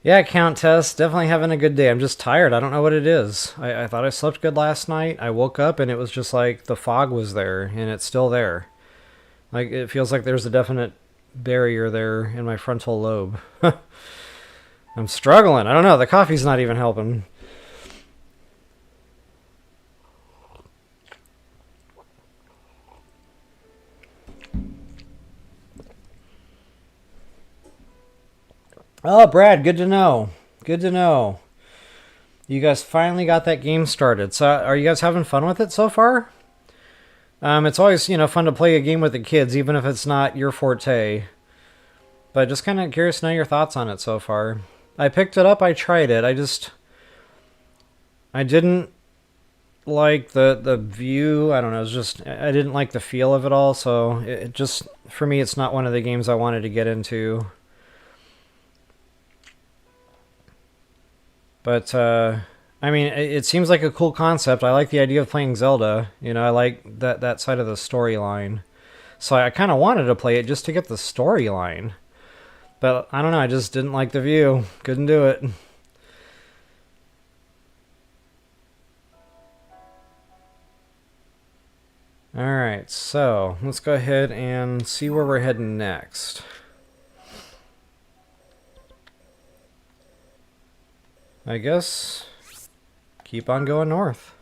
Yeah, Countess, definitely having a good day. I'm just tired. I don't know what it is. I thought I slept good last night. I woke up and it was just like the fog was there, and it's still there. Like, it feels like there's a definite barrier there in my frontal lobe. I'm struggling. I don't know. The coffee's not even helping. Oh, Brad, good to know. Good to know. You guys finally got that game started. So, are you guys having fun with it so far? It's always, fun to play a game with the kids, even if it's not your forte. But just kind of curious to know your thoughts on it so far. I picked it up, I tried it. I didn't like the view. I don't know, I didn't like the feel of it all. So, it just, for me, it's not one of the games I wanted to get into. But, I mean, it seems like a cool concept. I like the idea of playing Zelda. I like that side of the storyline. So I kind of wanted to play it just to get the storyline. But I don't know, I just didn't like the view. Couldn't do it. Alright, so let's go ahead and see where we're heading next. I guess keep on going north.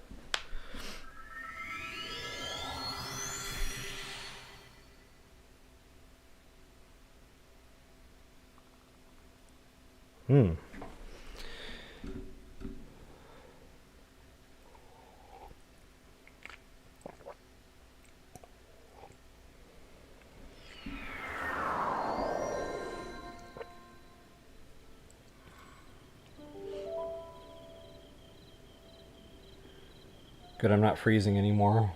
Good, I'm not freezing anymore.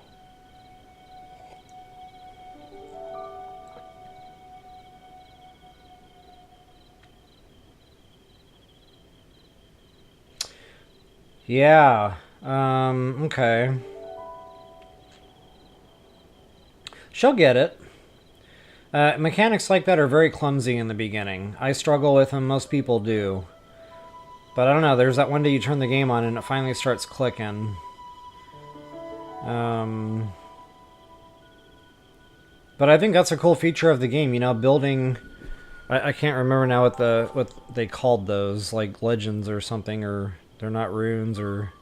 Yeah, okay. She'll get it. Mechanics like that are very clumsy in the beginning. I struggle with them, most people do. But I don't know, there's that one day you turn the game on and it finally starts clicking. But I think that's a cool feature of the game, building... I can't remember now what they called those, like legends or something, or they're not runes, or...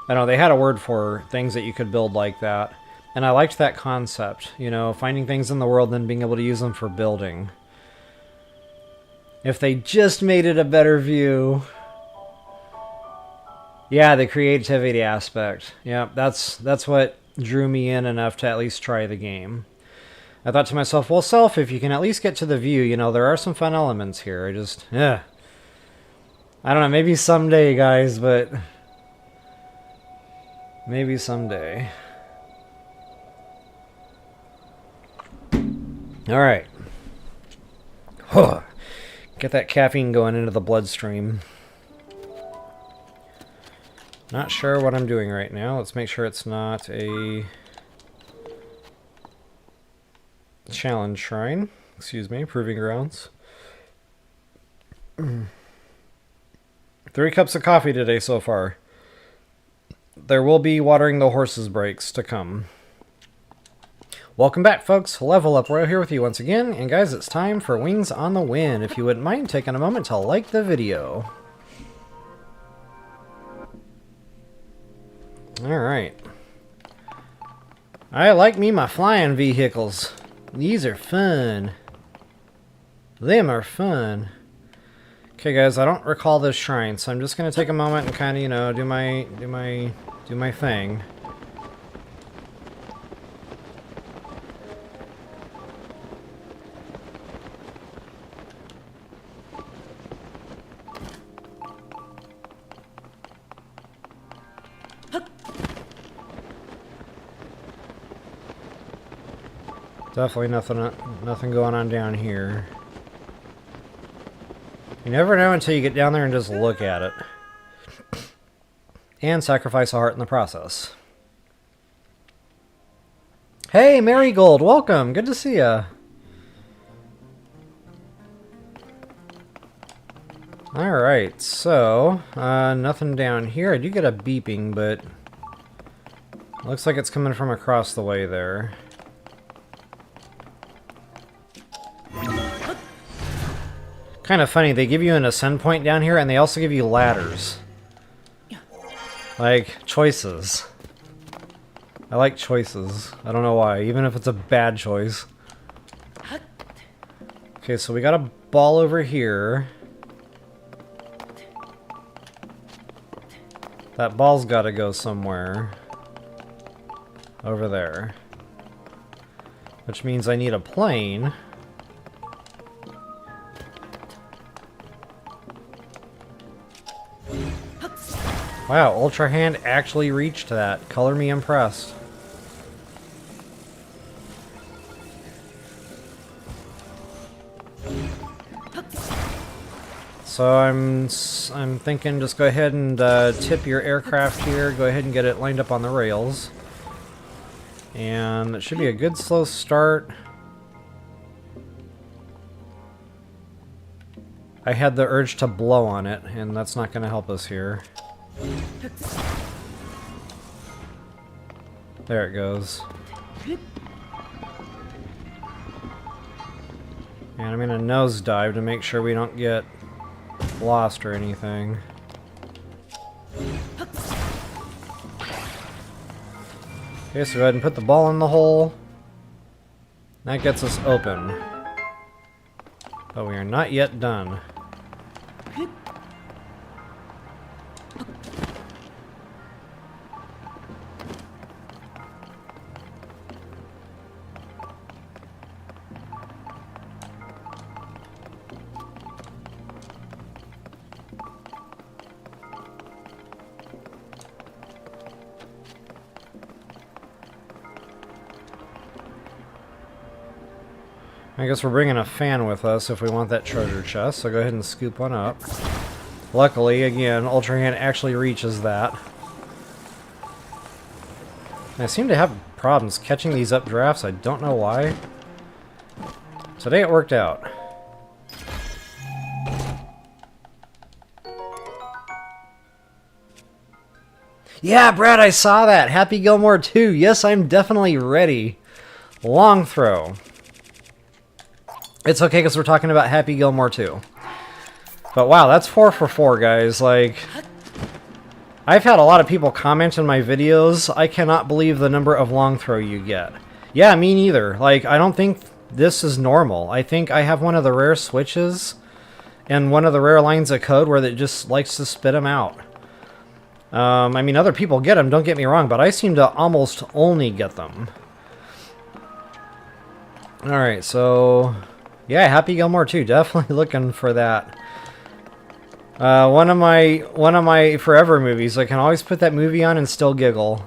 I don't know, they had a word for things that you could build like that. And I liked that concept, finding things in the world and then being able to use them for building. If they just made it a better view... Yeah, the creativity aspect. Yeah, that's what drew me in enough to at least try the game. I thought to myself, well, Self, if you can at least get to the view, there are some fun elements here. I don't know, maybe someday, guys, but... Maybe someday. Alright. Get that caffeine going into the bloodstream. Not sure what I'm doing right now. Let's make sure it's not a challenge shrine. Excuse me, proving grounds. 3 cups of coffee today so far. There will be watering the horses breaks to come. Welcome back, folks. Level Up Royal here with you once again. And guys, it's time for Wings on the Wind. If you wouldn't mind taking a moment to like the video. Alright. I like me my flying vehicles. These are fun. Them are fun. Okay, guys, I don't recall this shrine, so I'm just gonna take a moment and kind of, do my thing. Definitely nothing going on down here. You never know until you get down there and just look at it. And sacrifice a heart in the process. Hey, Marigold, welcome. Good to see ya. Alright, so, nothing down here. I do get a beeping, but looks like it's coming from across the way there. Kind of funny, they give you an ascend point down here, and they also give you ladders. Like, choices. I like choices. I don't know why, even if it's a bad choice. Okay, so we got a ball over here. That ball's got to go somewhere. Over there. Which means I need a plane. Wow, Ultra Hand actually reached that. Color me impressed. So I'm thinking just go ahead and tip your aircraft here. Go ahead and get it lined up on the rails. And it should be a good slow start. I had the urge to blow on it, and that's not going to help us here. There it goes. And I'm going to nosedive to make sure we don't get lost or anything. Okay, so go ahead and put the ball in the hole. That gets us open. But we are not yet done. I guess we're bringing a fan with us if we want that treasure chest, so go ahead and scoop one up. Luckily, again, Ultra Hand actually reaches that. I seem to have problems catching these updrafts, I don't know why. Today it worked out. Yeah, Brad, I saw that! Happy Gilmore 2! Yes, I'm definitely ready. Long throw. It's okay because we're talking about Happy Gilmore 2. But wow, that's 4 for 4, guys. Like, I've had a lot of people comment on my videos. I cannot believe the number of long throw you get. Yeah, me neither. Like, I don't think this is normal. I think I have one of the rare switches and one of the rare lines of code where it just likes to spit them out. I mean, other people get them, don't get me wrong, but I seem to almost only get them. Alright, so yeah, Happy Gilmore 2, definitely looking for that. One of my forever movies. I can always put that movie on and still giggle.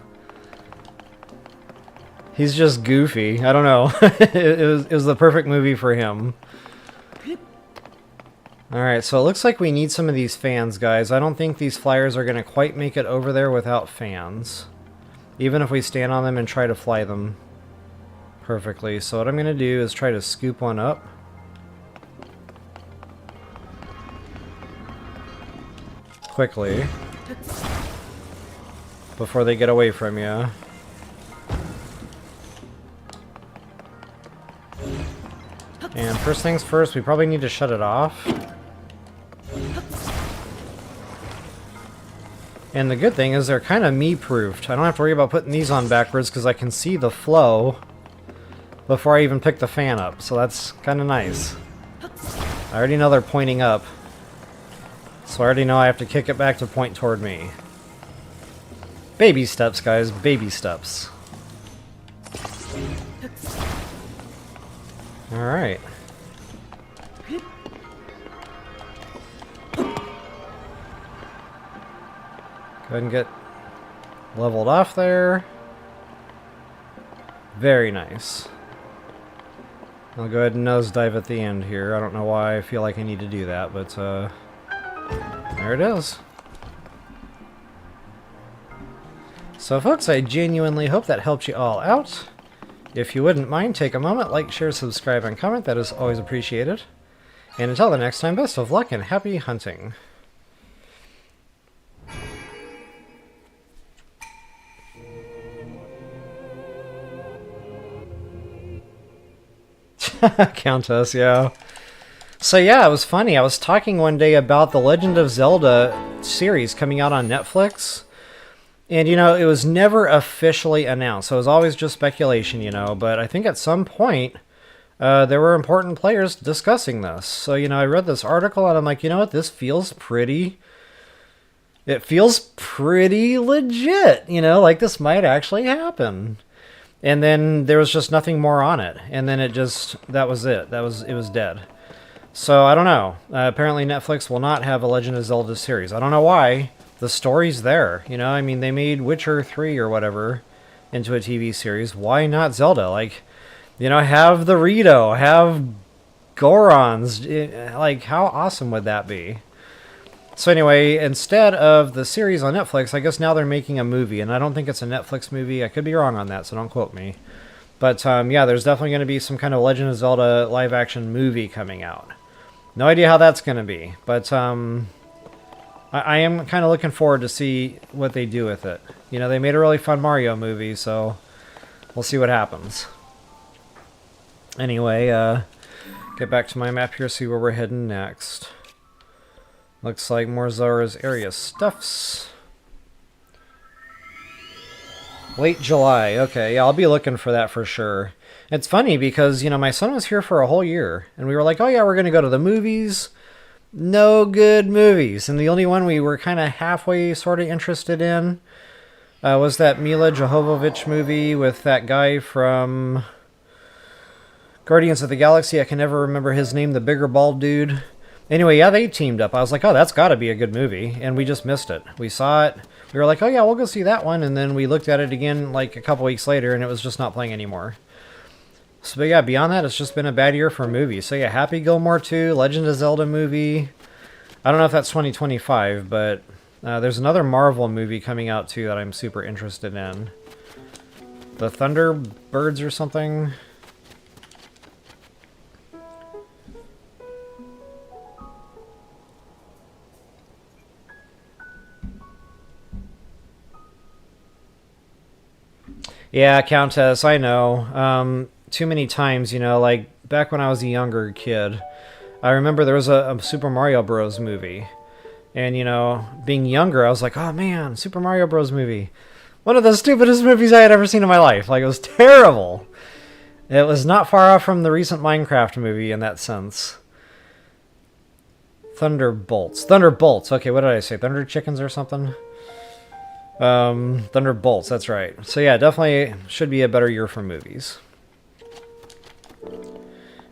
He's just goofy. I don't know. it was the perfect movie for him. Alright, so it looks like we need some of these fans, guys. I don't think these flyers are going to quite make it over there without fans. Even if we stand on them and try to fly them perfectly. So what I'm going to do is try to scoop one up. Quickly. Before they get away from you. And first things first, we probably need to shut it off. And the good thing is they're kind of me-proofed. I don't have to worry about putting these on backwards because I can see the flow before I even pick the fan up. So that's kind of nice. I already know they're pointing up. So I already know I have to kick it back to point toward me. Baby steps, guys. Baby steps. Alright. Go ahead and get leveled off there. Very nice. I'll go ahead and nosedive at the end here. I don't know why I feel like I need to do that, but there it is. So folks, I genuinely hope that helped you all out. If you wouldn't mind, take a moment, like, share, subscribe, and comment. That is always appreciated. And until the next time, best of luck and happy hunting. Countess, yeah. So yeah, it was funny. I was talking one day about the Legend of Zelda series coming out on Netflix. And, you know, it was never officially announced. So it was always just speculation, you know. But I think at some point, there were important players discussing this. So, you know, I read this article and I'm like, you know what? This feels pretty... It feels pretty legit, you know? Like, this might actually happen. And then there was just nothing more on it. And then it just... That was it. It was dead. So, I don't know. Apparently Netflix will not have a Legend of Zelda series. I don't know why. The story's there, you know? I mean, they made Witcher 3 or whatever into a TV series. Why not Zelda? Like, you know, have the Rito, have Gorons. Like, how awesome would that be? So anyway, instead of the series on Netflix, I guess now they're making a movie. And I don't think it's a Netflix movie. I could be wrong on that, so don't quote me. But, yeah, there's definitely going to be some kind of Legend of Zelda live-action movie coming out. No idea how that's going to be. But, I am kind of looking forward to see what they do with it. You know, they made a really fun Mario movie, so we'll see what happens. Anyway, get back to my map here, see where we're heading next. Looks like more Zora's area stuffs. Late July. Okay, yeah, I'll be looking for that for sure. It's funny because, you know, my son was here for a whole year, and we were like, oh yeah, we're going to go to the movies. No good movies. And the only one we were kind of halfway sort of interested in was that Mila Jovovich movie with that guy from Guardians of the Galaxy. I can never remember his name, the bigger bald dude. Anyway, yeah, they teamed up. I was like, oh, that's got to be a good movie. And we just missed it. We saw it. We were like, oh, yeah, we'll go see that one. And then we looked at it again like a couple weeks later, and it was just not playing anymore. So, but yeah, beyond that, it's just been a bad year for movies. So yeah, Happy Gilmore 2, Legend of Zelda movie. I don't know if that's 2025, but there's another Marvel movie coming out too that I'm super interested in. The Thunderbirds or something. Yeah, Countess, I know. Too many times, you know, like back when I was a younger kid, I remember there was a Super Mario Bros. Movie. And, you know, being younger, I was like, oh man, Super Mario Bros. Movie. One of the stupidest movies I had ever seen in my life. Like, it was terrible. It was not far off from the recent Minecraft movie in that sense. Thunderbolts. Thunderbolts. Okay, what did I say? Thunder Chickens or something? Thunderbolts, that's right. So yeah, definitely should be a better year for movies.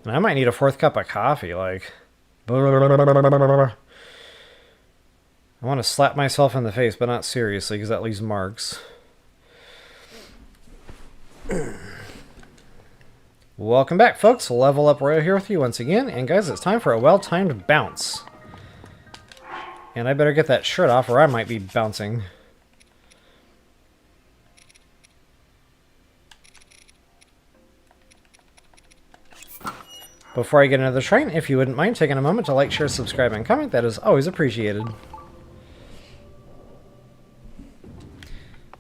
And I might need a fourth cup of coffee, like... I want to slap myself in the face, but not seriously, because that leaves marks. Welcome back, folks. Level Up Royal here with you once again. And guys, it's time for a well-timed bounce. And I better get that shirt off, or I might be bouncing. Before I get into the shrine, if you wouldn't mind taking a moment to like, share, subscribe, and comment, that is always appreciated.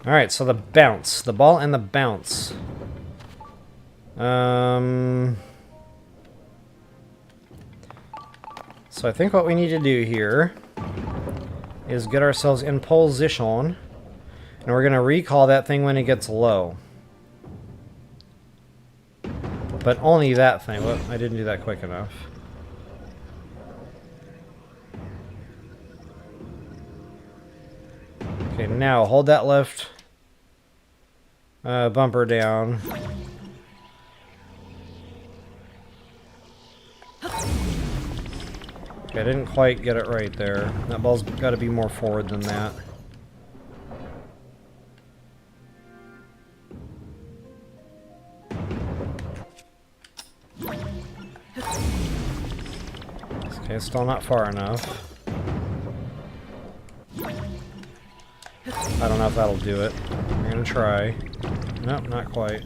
Alright, so the bounce. The ball and the bounce. So I think what we need to do here is get ourselves in position. And we're going to recall that thing when it gets low. But only that thing. Well, I didn't do that quick enough. Okay, now hold that left bumper down. Okay, I didn't quite get it right there. That ball's got to be more forward than that. Okay, still not far enough. I don't know if that'll do it. I'm gonna try. Nope, not quite.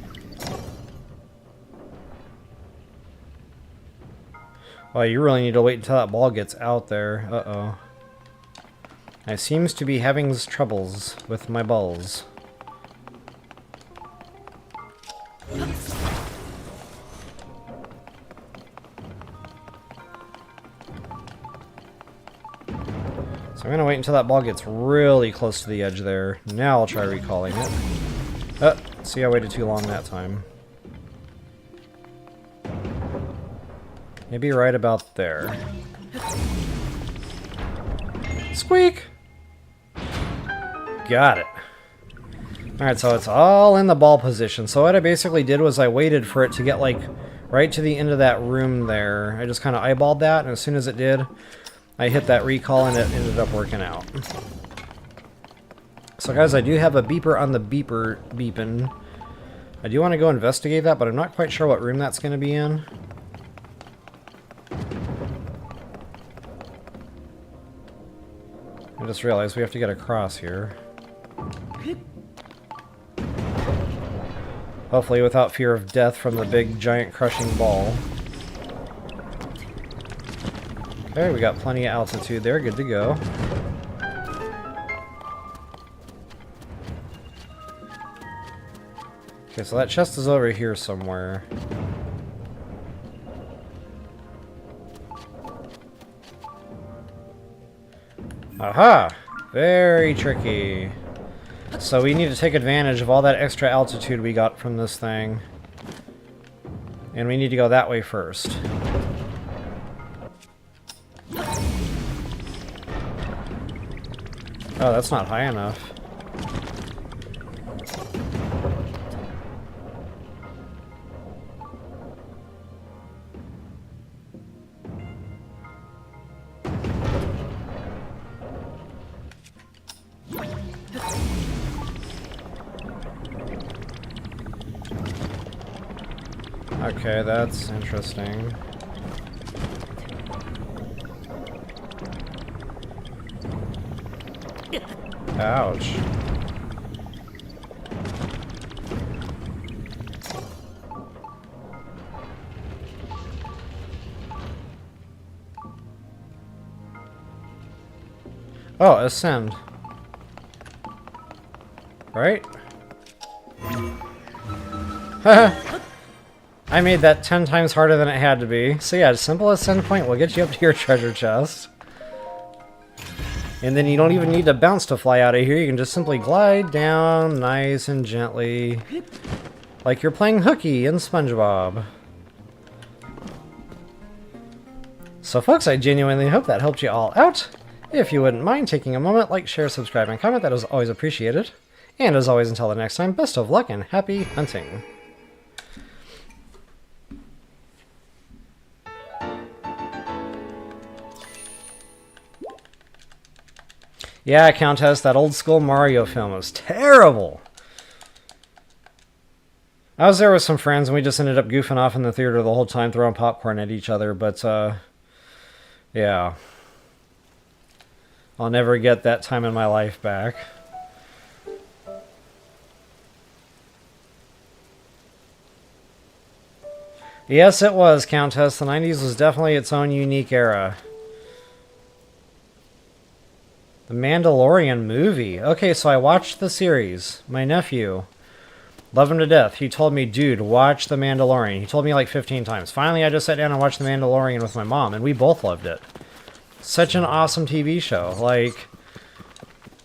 Oh, you really need to wait until that ball gets out there. Uh-oh. I seems to be having troubles with my balls. So I'm going to wait until that ball gets really close to the edge there. Now I'll try recalling it. Oh, see, I waited too long that time. Maybe right about there. Squeak! Got it. Alright, so it's all in the ball position. So what I basically did was I waited for it to get, like, right to the end of that room there. I just kind of eyeballed that, and as soon as it did, I hit that recall, and it ended up working out. So guys, I do have a beeper on the beeper beeping. I do want to go investigate that, but I'm not quite sure what room that's going to be in. I just realized we have to get across here. Hopefully without fear of death from the big, giant, crushing ball. Okay, we got plenty of altitude there. Good to go. Okay, so that chest is over here somewhere. Aha! Very tricky. So we need to take advantage of all that extra altitude we got from this thing. And we need to go that way first. Oh, that's not high enough. Okay, that's interesting. Ouch. Oh, ascend. Right? Haha. I made that 10 times harder than it had to be. So yeah, a simple ascend point will get you up to your treasure chest. And then you don't even need to bounce to fly out of here. You can just simply glide down nice and gently. Like you're playing hooky in SpongeBob. So folks, I genuinely hope that helped you all out. If you wouldn't mind taking a moment, like, share, subscribe, and comment, that is always appreciated. And as always, until the next time, best of luck and happy hunting. Yeah, Countess, that old school Mario film was terrible. I was there with some friends and we just ended up goofing off in the theater the whole time, throwing popcorn at each other, but yeah. I'll never get that time in my life back. Yes, it was, Countess. The 90s was definitely its own unique era. The Mandalorian movie. Okay, so I watched the series. My nephew, love him to death. He told me, dude, watch The Mandalorian. He told me like 15 times. Finally, I just sat down and watched The Mandalorian with my mom, and we both loved it. Such an awesome TV show. Like,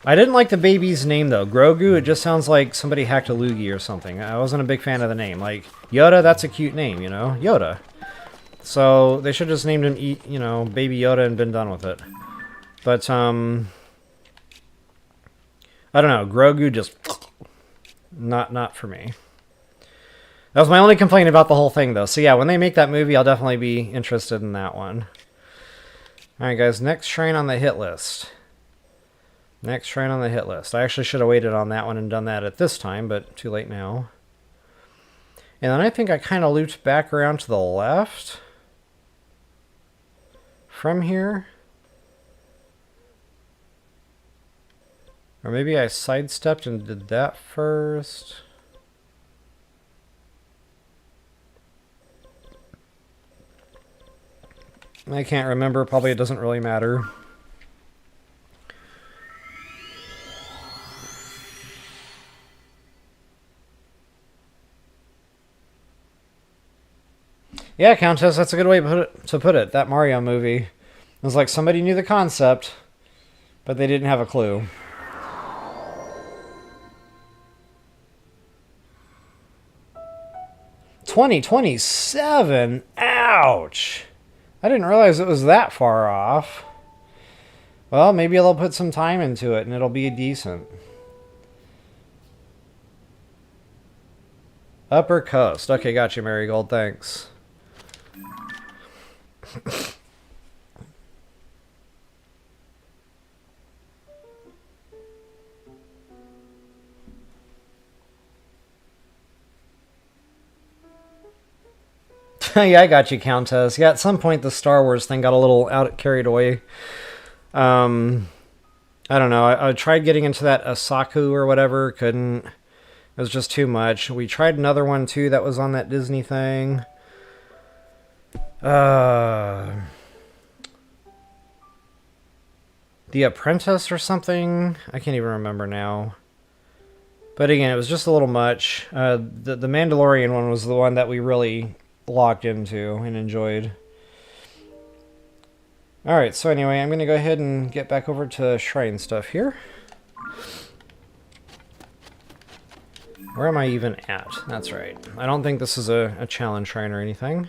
I didn't like the baby's name, though. Grogu, it just sounds like somebody hacked a loogie or something. I wasn't a big fan of the name. Like, Yoda, that's a cute name, you know? Yoda. So, they should have just named him, you know, Baby Yoda and been done with it. But, I don't know, Grogu just not for me. That was my only complaint about the whole thing, though. So yeah, when they make that movie, I'll definitely be interested in that one. Alright guys, next shrine on the hit list. Next shrine on the hit list. I actually should have waited on that one and done that at this time, but too late now. And then I think I kind of looped back around to the left from here. Or maybe I sidestepped and did that first. I can't remember. Probably it doesn't really matter. Yeah, Countess, that's a good way to put it. That Mario movie. It was like somebody knew the concept, but they didn't have a clue. $20.27? Ouch! I didn't realize it was that far off. Well, maybe they'll put some time into it and it'll be decent. Upper Coast. Okay, got you, Marigold. Thanks. Yeah, I got you, Countess. Yeah, at some point the Star Wars thing got a little carried away. I don't know. I tried getting into that Asaku or whatever. Couldn't. It was just too much. We tried another one too that was on that Disney thing. The Apprentice or something? I can't even remember now. But again, it was just a little much. The Mandalorian one was the one that we really locked into and enjoyed. Alright, so anyway, I'm going to go ahead and get back over to Shrine stuff here. Where am I even at? That's right. I don't think this is a challenge shrine or anything.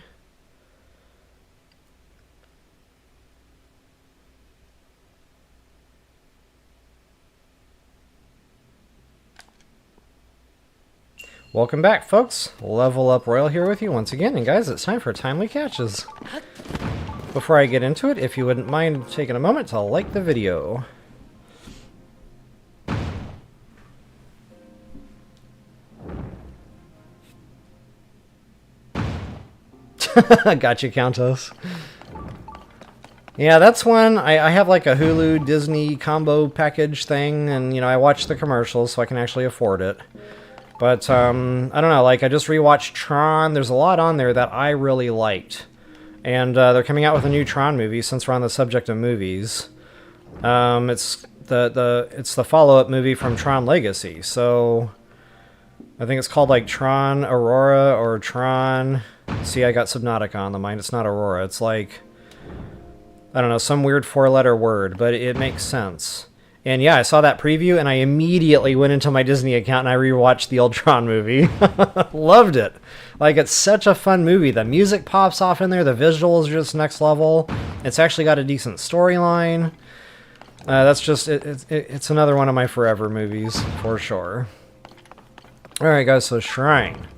Welcome back, folks. Level Up Royal here with you once again. And guys, it's time for Timely Catches. Before I get into it, if you wouldn't mind taking a moment to like the video. Gotcha, Countess. Yeah, that's one. I have like a Hulu Disney combo package thing, and you know, I watch the commercials so I can actually afford it. But, I don't know, like, I just rewatched Tron. There's a lot on there that I really liked. And, they're coming out with a new Tron movie, since we're on the subject of movies. It's the follow-up movie from Tron Legacy, so... I think it's called, like, Tron Aurora, or Tron... See, I got Subnautica on the mind. It's not Aurora. It's like... I don't know, some weird four-letter word, but it makes sense. And yeah, I saw that preview, and I immediately went into my Disney account, and I rewatched the old Tron movie. Loved it. Like, it's such a fun movie. The music pops off in there. The visuals are just next level. It's actually got a decent storyline. That's just... It's another one of my forever movies, for sure. Alright, guys, so Shrine.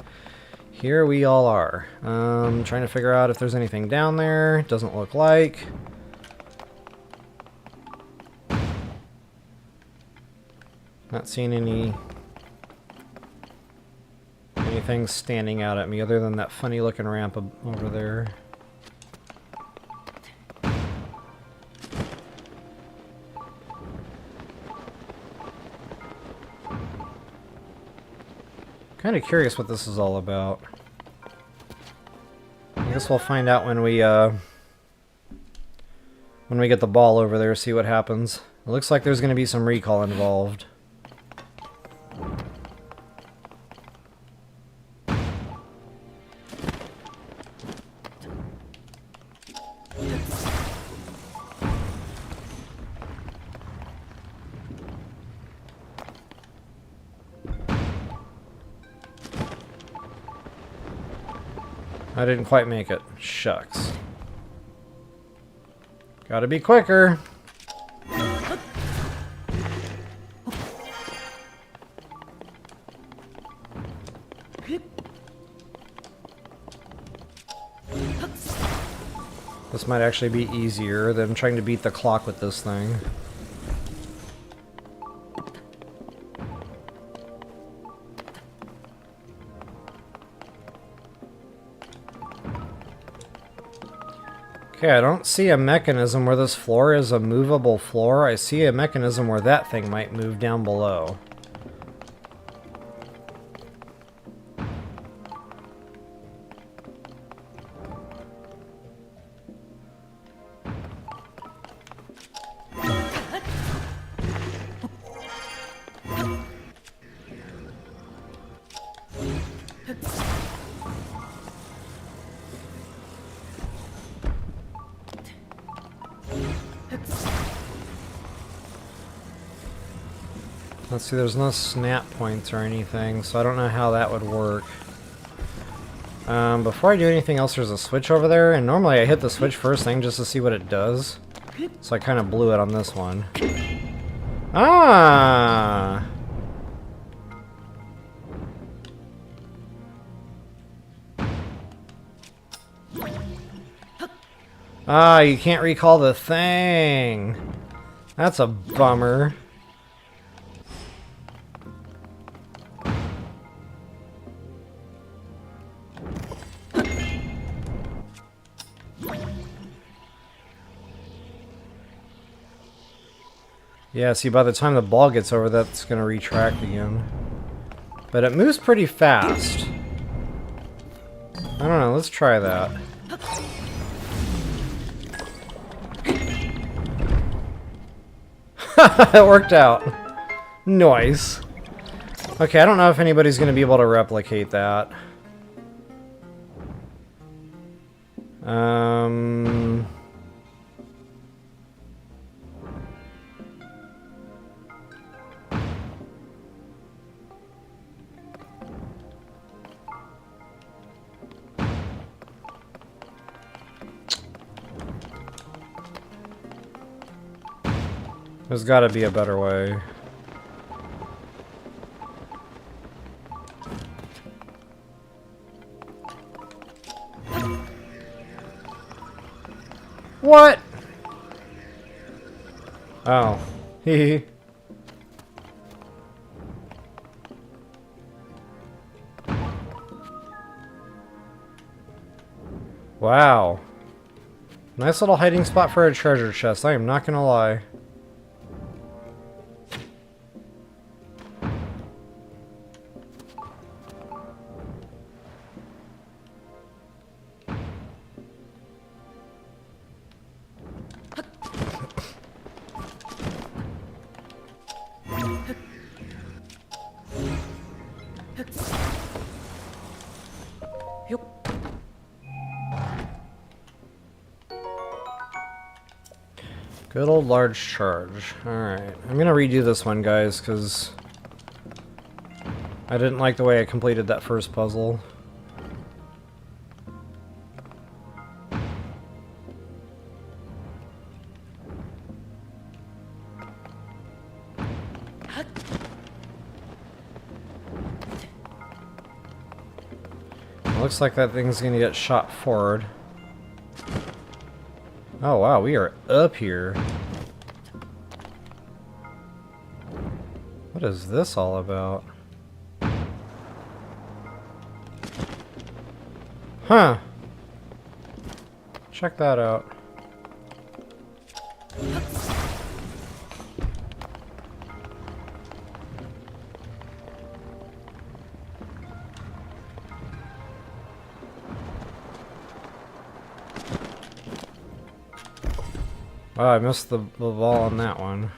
Here we all are. Trying to figure out if there's anything down there. Doesn't look like... Not seeing anything standing out at me other than that funny looking ramp over there. Kind of curious what this is all about. I guess we'll find out when we get the ball over there, see what happens. It looks like there's going to be some recall involved. I didn't quite make it. Shucks. Gotta be quicker. This might actually be easier than trying to beat the clock with this thing. Okay, I don't see a mechanism where this floor is a movable floor. I see a mechanism where that thing might move down below. Let's see, there's no snap points or anything, so I don't know how that would work. Before I do anything else, there's a switch over there, and normally I hit the switch first thing just to see what it does. So I kind of blew it on this one. Ah! Ah, you can't recall the thing. That's a bummer. Yeah, see, by the time the ball gets over, that's going to retract again. But it moves pretty fast. I don't know, let's try that. It worked out. Nice. Okay, I don't know if anybody's going to be able to replicate that. There's gotta be a better way. What? Oh. Hee. Wow. Nice little hiding spot for a treasure chest, I am not gonna lie. Good old large charge. Alright. I'm gonna redo this one, guys, because I didn't like the way I completed that first puzzle. Looks like that thing's gonna get shot forward. Oh wow, we are up here. What is this all about? Huh. Check that out. Oh, I missed the ball on that one.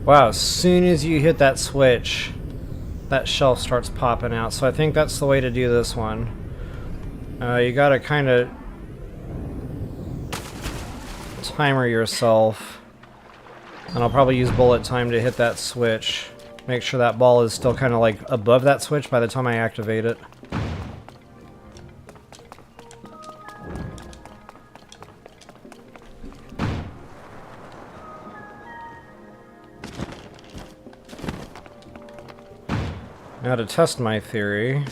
Wow, as soon as you hit that switch, that shelf starts popping out, so I think that's the way to do this one. You gotta kind of timer yourself, and I'll probably use bullet time to hit that switch. Make sure that ball is still kind of like above that switch by the time I activate it. Now to test my theory.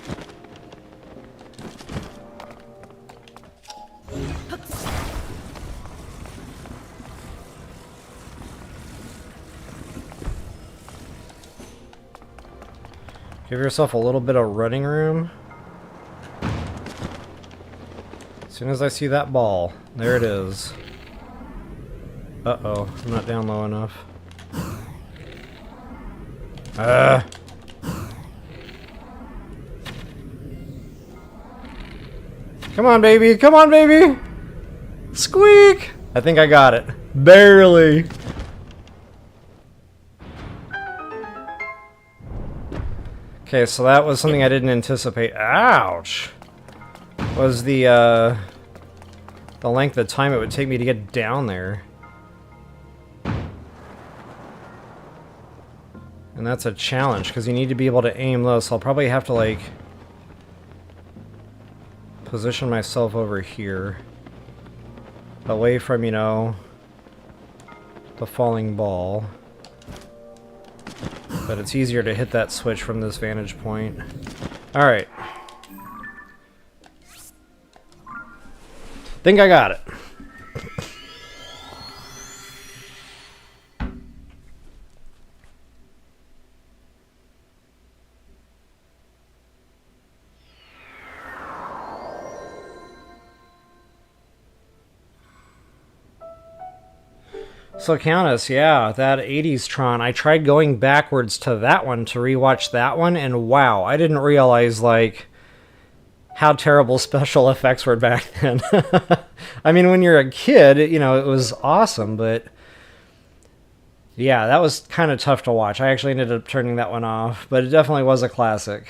Give yourself a little bit of running room. As soon as I see that ball, there it is. Uh-oh, I'm not down low enough. Come on, baby. Come on, baby. Squeak. I think I got it. Barely. Okay, so that was something I didn't anticipate. Ouch! Was the length of time it would take me to get down there. And that's a challenge, because you need to be able to aim low, so I'll probably have to, like, position myself over here. Away from, you know, the falling ball. But it's easier to hit that switch from this vantage point. Alright. Think I got it. So Countess, yeah, that 80s Tron, I tried going backwards to that one to rewatch that one, and wow, I didn't realize, like, how terrible special effects were back then. I mean, when you're a kid, you know, it was awesome, but yeah, that was kind of tough to watch. I actually ended up turning that one off, but it definitely was a classic.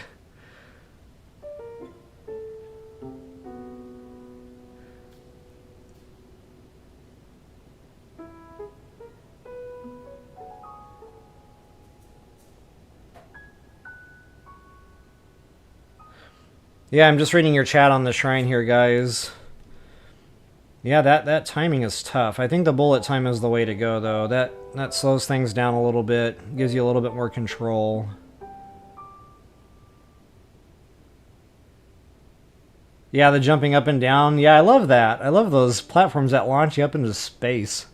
Yeah, I'm just reading your chat on the shrine here, guys. Yeah, that timing is tough. I think the bullet time is the way to go, though. That slows things down a little bit, gives you a little bit more control. Yeah, the jumping up and down. Yeah, I love that. I love those platforms that launch you up into space.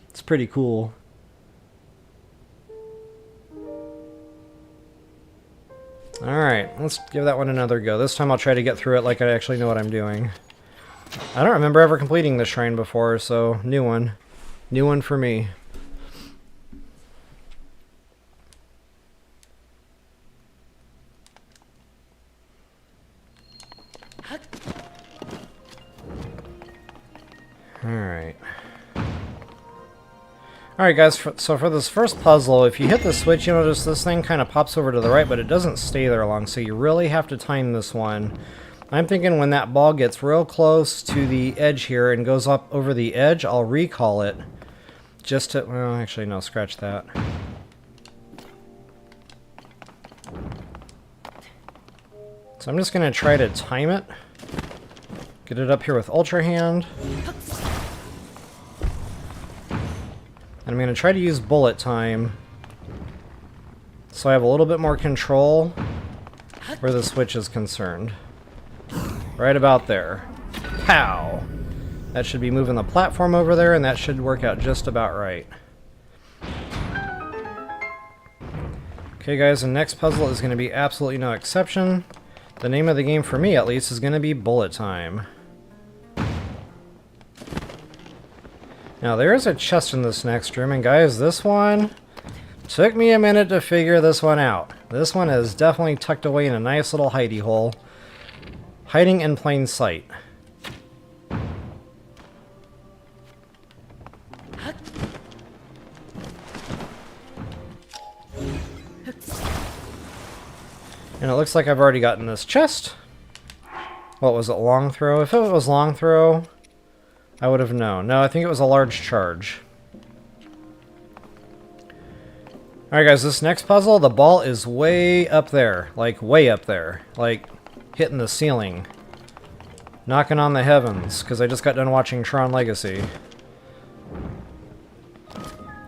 It's pretty cool. Alright, let's give that one another go. This time I'll try to get through it like I actually know what I'm doing. I don't remember ever completing the shrine before, so new one. New one for me. Alright. Alright guys, so for this first puzzle, if you hit the switch, you notice this thing kind of pops over to the right, but it doesn't stay there long, so you really have to time this one. I'm thinking when that ball gets real close to the edge here and goes up over the edge, I'll recall it. Just to, well, actually no, scratch that. So I'm just going to try to time it. Get it up here with Ultra Hand. And I'm going to try to use bullet time so I have a little bit more control where the switch is concerned. Right about there. Pow! That should be moving the platform over there, and that should work out just about right. Okay guys, the next puzzle is going to be absolutely no exception. The name of the game, for me at least, is going to be Bullet Time. Now, there is a chest in this next room, and guys, this one took me a minute to figure this one out. This one is definitely tucked away in a nice little hidey hole. Hiding in plain sight. And it looks like I've already gotten this chest. What was it, long throw? If it was long throw, I would have known. No, I think it was a large charge. Alright guys, this next puzzle, the ball is way up there. Like, way up there. Like, hitting the ceiling. Knocking on the heavens, because I just got done watching Tron Legacy.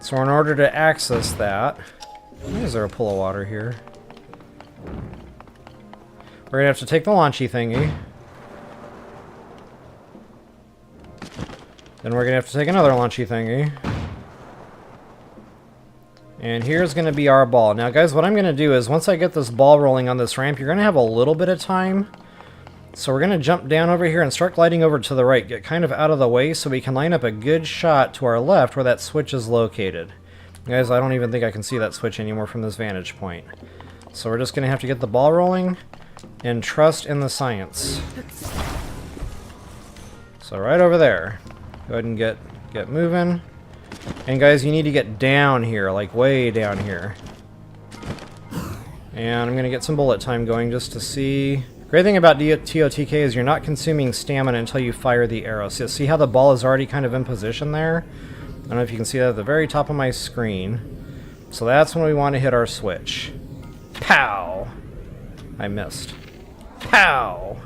So in order to access that... Why is there a pool of water here? We're going to have to take the launchy thingy. Then we're going to have to take another launchy thingy. And here's going to be our ball. Now guys, what I'm going to do is, once I get this ball rolling on this ramp, you're going to have a little bit of time. So we're going to jump down over here and start gliding over to the right. Get kind of out of the way so we can line up a good shot to our left where that switch is located. Guys, I don't even think I can see that switch anymore from this vantage point. So we're just going to have to get the ball rolling and trust in the science. So right over there. Go ahead and get moving. And guys, you need to get down here, like way down here. And I'm going to get some bullet time going just to see. Great thing about TotK is you're not consuming stamina until you fire the arrow. So see how the ball is already kind of in position there? I don't know if you can see that at the very top of my screen. So that's when we want to hit our switch. Pow! I missed. Pow!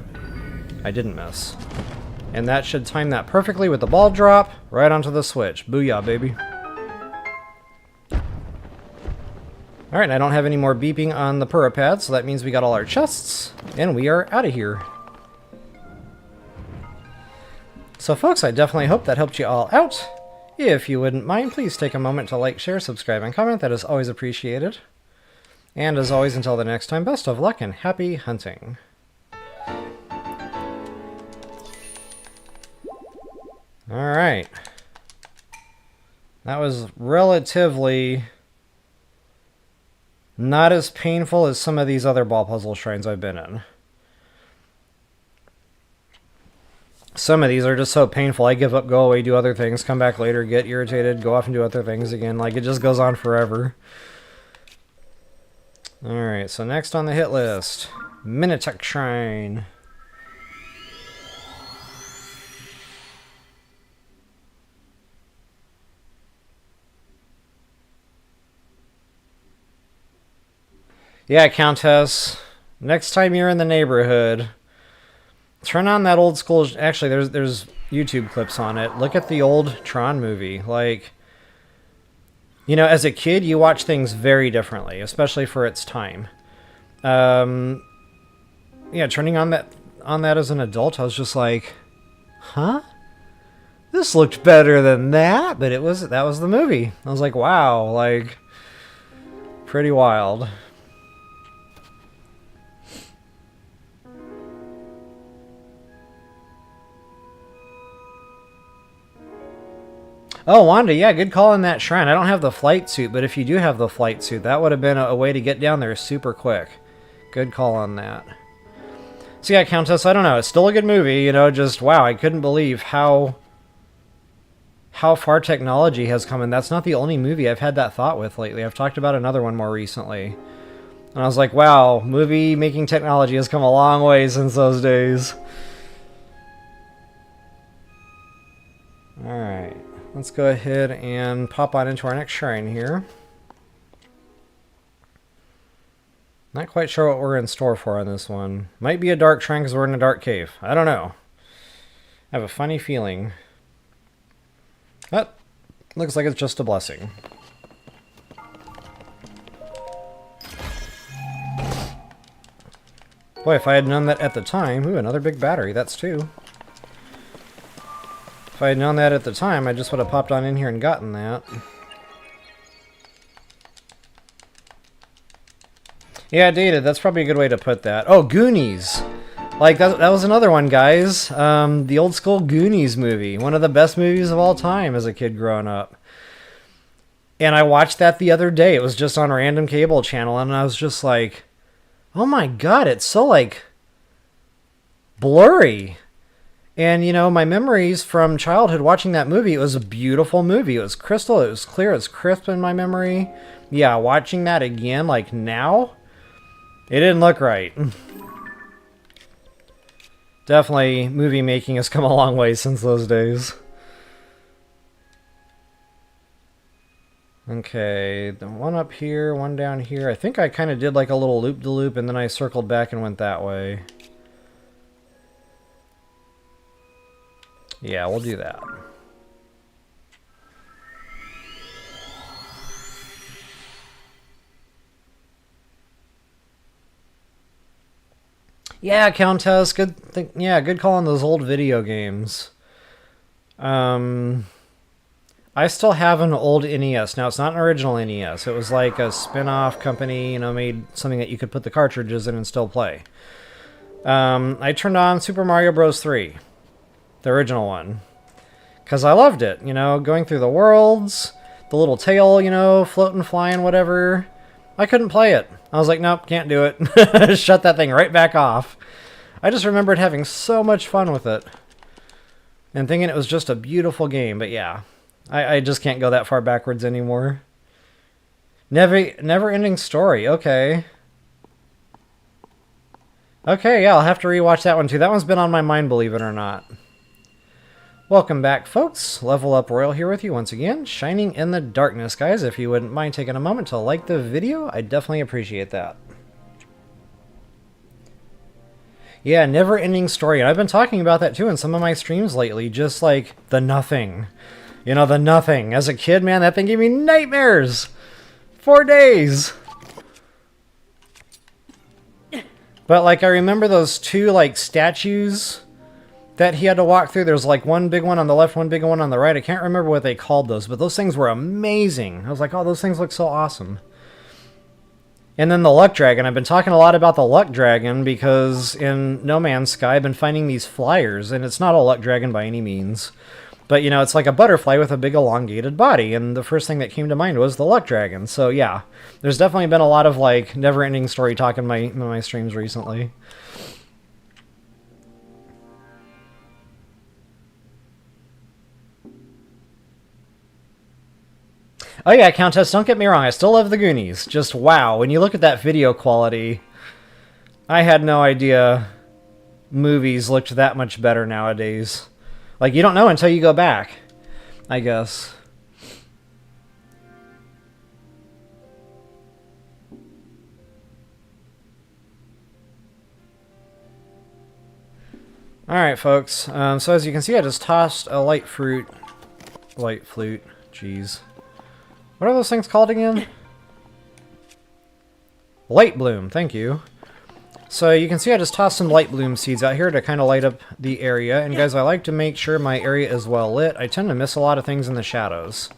I didn't miss. And that should time that perfectly with the ball drop right onto the switch. Booyah, baby. Alright, I don't have any more beeping on the Pura pad, so that means we got all our chests, and we are out of here. So folks, I definitely hope that helped you all out. If you wouldn't mind, please take a moment to like, share, subscribe, and comment. That is always appreciated. And as always, until the next time, best of luck and happy hunting. Alright. That was relatively not as painful as some of these other ball puzzle shrines I've been in. Some of these are just so painful, I give up, go away, do other things, come back later, get irritated, go off and do other things again. Like, it just goes on forever. Alright, so next on the hit list, Minotaur Shrine. Yeah, Countess, next time you're in the neighborhood, turn on that old school... Actually, there's YouTube clips on it. Look at the old Tron movie. Like, you know, as a kid, you watch things very differently, especially for its time. Yeah, turning on that as an adult, I was just like, huh? This looked better than that, but that was the movie. I was like, wow, like, pretty wild. Oh, Wanda, yeah, good call on that shrine. I don't have the flight suit, but if you do have the flight suit, that would have been a way to get down there super quick. Good call on that. So yeah, Countess, I don't know. It's still a good movie, you know, just, wow, I couldn't believe how far technology has come, and that's not the only movie I've had that thought with lately. I've talked about another one more recently. And I was like, wow, movie-making technology has come a long way since those days. Alright. Let's go ahead and pop on into our next shrine here. Not quite sure what we're in store for on this one. Might be a dark shrine because we're in a dark cave. I don't know. I have a funny feeling. But looks like it's just a blessing. Boy, if I had known that at the time... Ooh, another big battery. That's two. If I had known that at the time, I just would have popped on in here and gotten that. Yeah, dated. That's probably a good way to put that. Oh, Goonies! Like, that was another one, guys. The old school Goonies movie. One of the best movies of all time as a kid growing up. And I watched that the other day. It was just on a random cable channel, and I was just like, oh my god, it's so, like, blurry. And, you know, my memories from childhood watching that movie, it was a beautiful movie. It was crystal, it was clear, it was crisp in my memory. Yeah, watching that again, like, now, it didn't look right. Definitely, movie making has come a long way since those days. Okay, the one up here, one down here. I think I kind of did like a little loop-de-loop, and then I circled back and went that way. Yeah, we'll do that. Yeah, Countess, good call on those old video games. I still have an old NES. Now, it's not an original NES. It was like a spin-off company, you know, made something that you could put the cartridges in and still play. I turned on Super Mario Bros. 3. The original one. Because I loved it, you know, going through the worlds, the little tail, you know, floating, flying, whatever. I couldn't play it. I was like, nope, can't do it. Shut that thing right back off. I just remembered having so much fun with it. and thinking it was just a beautiful game. But yeah, I just can't go that far backwards anymore. Never-ending story. Okay. Okay, yeah, I'll have to rewatch that one too. That one's been on my mind, believe it or not. Welcome back, folks. Level Up Royal here with you once again, shining in the darkness. Guys, if you wouldn't mind taking a moment to like the video, I'd definitely appreciate that. Yeah, never-ending story. And I've been talking about that too in some of my streams lately, just like the nothing. You know, the nothing. As a kid, man, that thing gave me nightmares. 4 days. But like I remember those two like statues that he had to walk through. There's like one big one on the left, one big one on the right. I can't remember what they called those, but those things were amazing. I was like, oh, those things look so awesome. And then the Luck Dragon. I've been talking a lot about the Luck Dragon because in No Man's Sky I've been finding these flyers, and it's not a Luck Dragon by any means. But, you know, it's like a butterfly with a big elongated body, and the first thing that came to mind was the Luck Dragon. So, yeah, there's definitely been a lot of, like, never-ending story talk in my streams recently. Oh, yeah, Countess, don't get me wrong, I still love the Goonies. Just, wow, when you look at that video quality, I had no idea movies looked that much better nowadays. Like, you don't know until you go back, I guess. Alright, folks. So as you can see, I just tossed a light flute. Jeez. What are those things called again? Light bloom, thank you. So you can see I just tossed some light bloom seeds out here to kind of light up the area. And guys, I like to make sure my area is well lit. I tend to miss a lot of things in the shadows.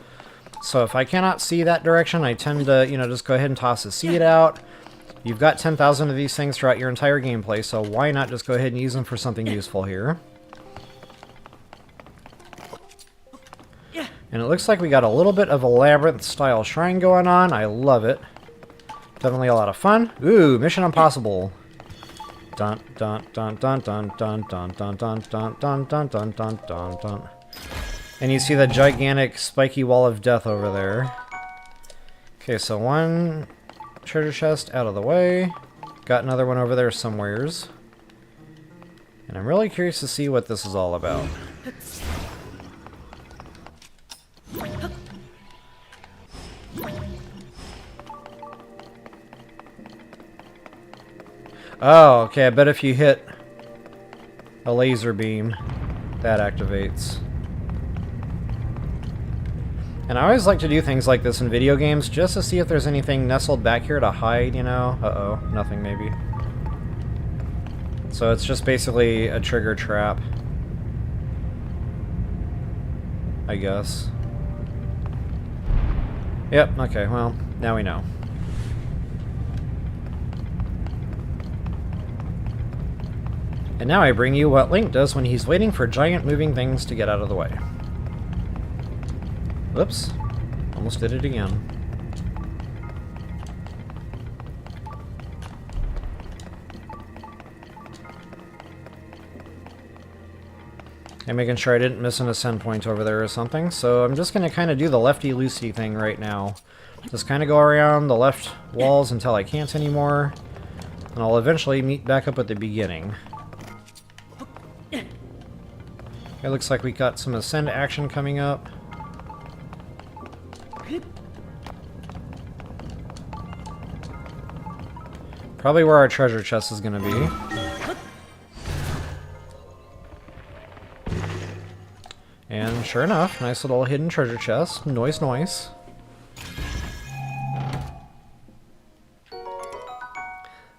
So if I cannot see that direction, I tend to, you know, just go ahead and toss a seed out. You've got 10,000 of these things throughout your entire gameplay, so why not just go ahead and use them for something useful here. And it looks like we got a little bit of a labyrinth-style shrine going on. I love it. Definitely a lot of fun. Ooh, Mission Impossible. Dun dun dun dun dun dun dun dun dun dun dun dun dun dun dun dun. And you see the gigantic spiky wall of death over there. Okay, so one treasure chest out of the way. Got another one over there somewheres. And I'm really curious to see what this is all about. Oh, okay, I bet if you hit a laser beam, that activates. And I always like to do things like this in video games, just to see if there's anything nestled back here to hide, you know? Uh-oh, nothing maybe. So it's just basically a trigger trap, I guess. Yep, okay, well, now we know. And now I bring you what Link does when he's waiting for giant moving things to get out of the way. Whoops. Almost did it again. I'm making sure I didn't miss an ascend point over there or something, so I'm just going to kind of do the lefty-loosey thing right now. Just kind of go around the left walls until I can't anymore, and I'll eventually meet back up at the beginning. It looks like we got some ascend action coming up. Probably where our treasure chest is going to be. And sure enough, nice little hidden treasure chest. Noise, noise.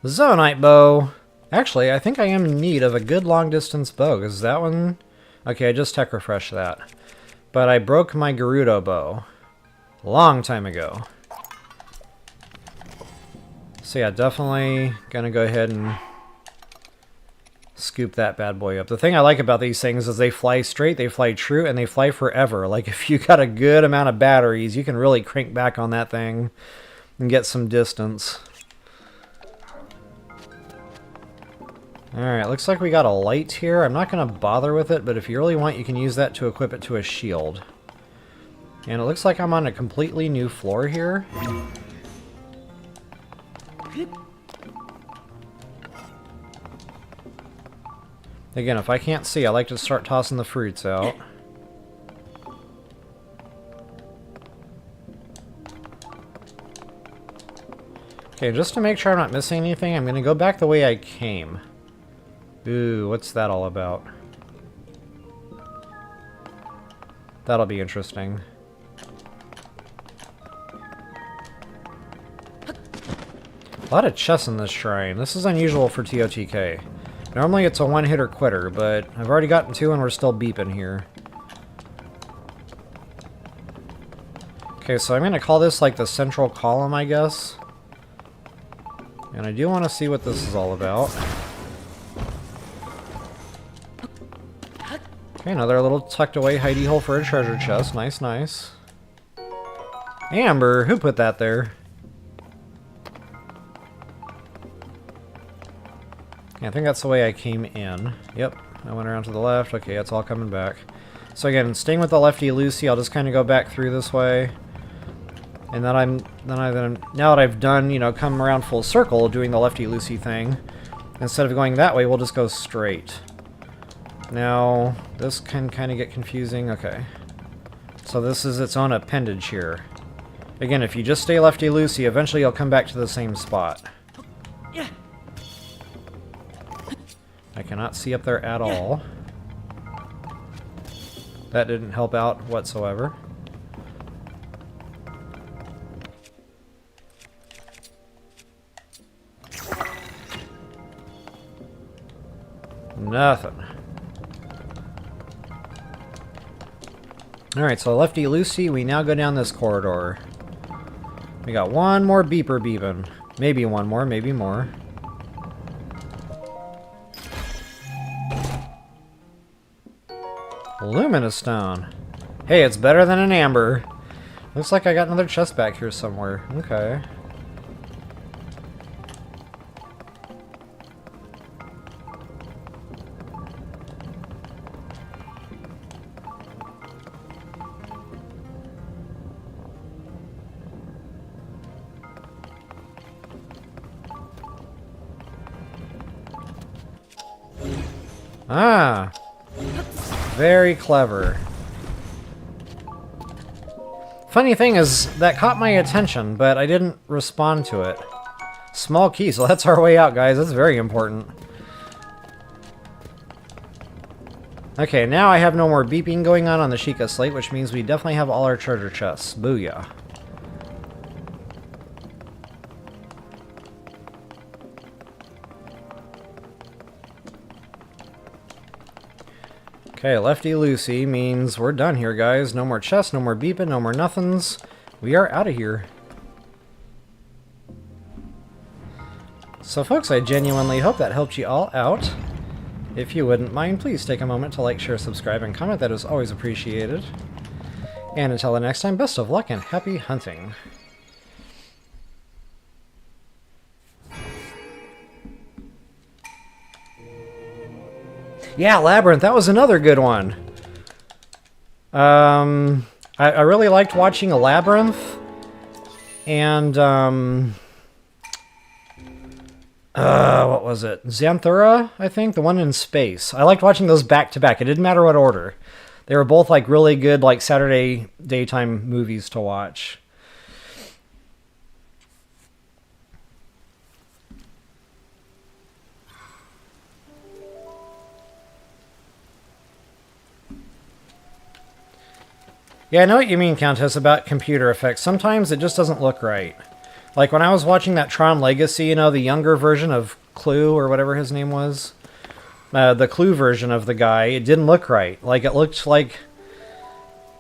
Zoanite bow. Actually, I think I am in need of a good long-distance bow, because that one... Okay, I just tech refreshed that. But I broke my Gerudo bow. Long time ago. So yeah, definitely gonna go ahead and scoop that bad boy up. The thing I like about these things is they fly straight, they fly true, and they fly forever. Like, if you got a good amount of batteries, you can really crank back on that thing and get some distance. Alright, looks like we got a light here. I'm not going to bother with it, but if you really want, you can use that to equip it to a shield. And it looks like I'm on a completely new floor here. Again, if I can't see, I like to start tossing the fruits out. Okay, just to make sure I'm not missing anything, I'm going to go back the way I came. Ooh, what's that all about? That'll be interesting. A lot of chests in this shrine. This is unusual for TOTK. Normally it's a one-hitter quitter, but I've already gotten 2 and we're still beeping here. Okay, so I'm going to call this like the central column, I guess. And I do want to see what this is all about. Okay, another little tucked away hidey hole for a treasure chest. Nice, nice. Amber, who put that there? I think that's the way I came in. Yep, I went around to the left. Okay, it's all coming back. So again, staying with the lefty-loosey, I'll just kind of go back through this way. And then now that I've done, you know, come around full circle doing the lefty-loosey thing, instead of going that way, we'll just go straight. Now, this can kind of get confusing. Okay. So this is its own appendage here. Again, if you just stay lefty-loosey, eventually you'll come back to the same spot. I cannot see up there at all. That didn't help out whatsoever. Nothing. Alright, so lefty-loosey, we now go down this corridor. We got one more beeper beeping. Maybe one more, maybe more. Luminous stone. Hey, it's better than an amber. Looks like I got another chest back here somewhere. Okay. Ah! Very clever. Funny thing is, that caught my attention, but I didn't respond to it. Small key, so that's our way out, guys. That's very important. Okay, now I have no more beeping going on the Sheikah slate, which means we definitely have all our treasure chests. Booyah. Okay, lefty-loosey means we're done here, guys. No more chests, no more beeping, no more nothings. We are out of here. So, folks, I genuinely hope that helped you all out. If you wouldn't mind, please take a moment to like, share, subscribe, and comment. That is always appreciated. And until the next time, best of luck and happy hunting. Yeah, Labyrinth, that was another good one. I really liked watching a Labyrinth. And, what was it? Xanthura, I think? The one in space. I liked watching those back to back. It didn't matter what order. They were both, like, really good, like, Saturday daytime movies to watch. Yeah, I know what you mean, Countess, about computer effects. Sometimes it just doesn't look right. Like when I was watching that Tron Legacy, you know, the younger version of Clue, or whatever his name was. The Clue version of the guy, it didn't look right. Like, it looked like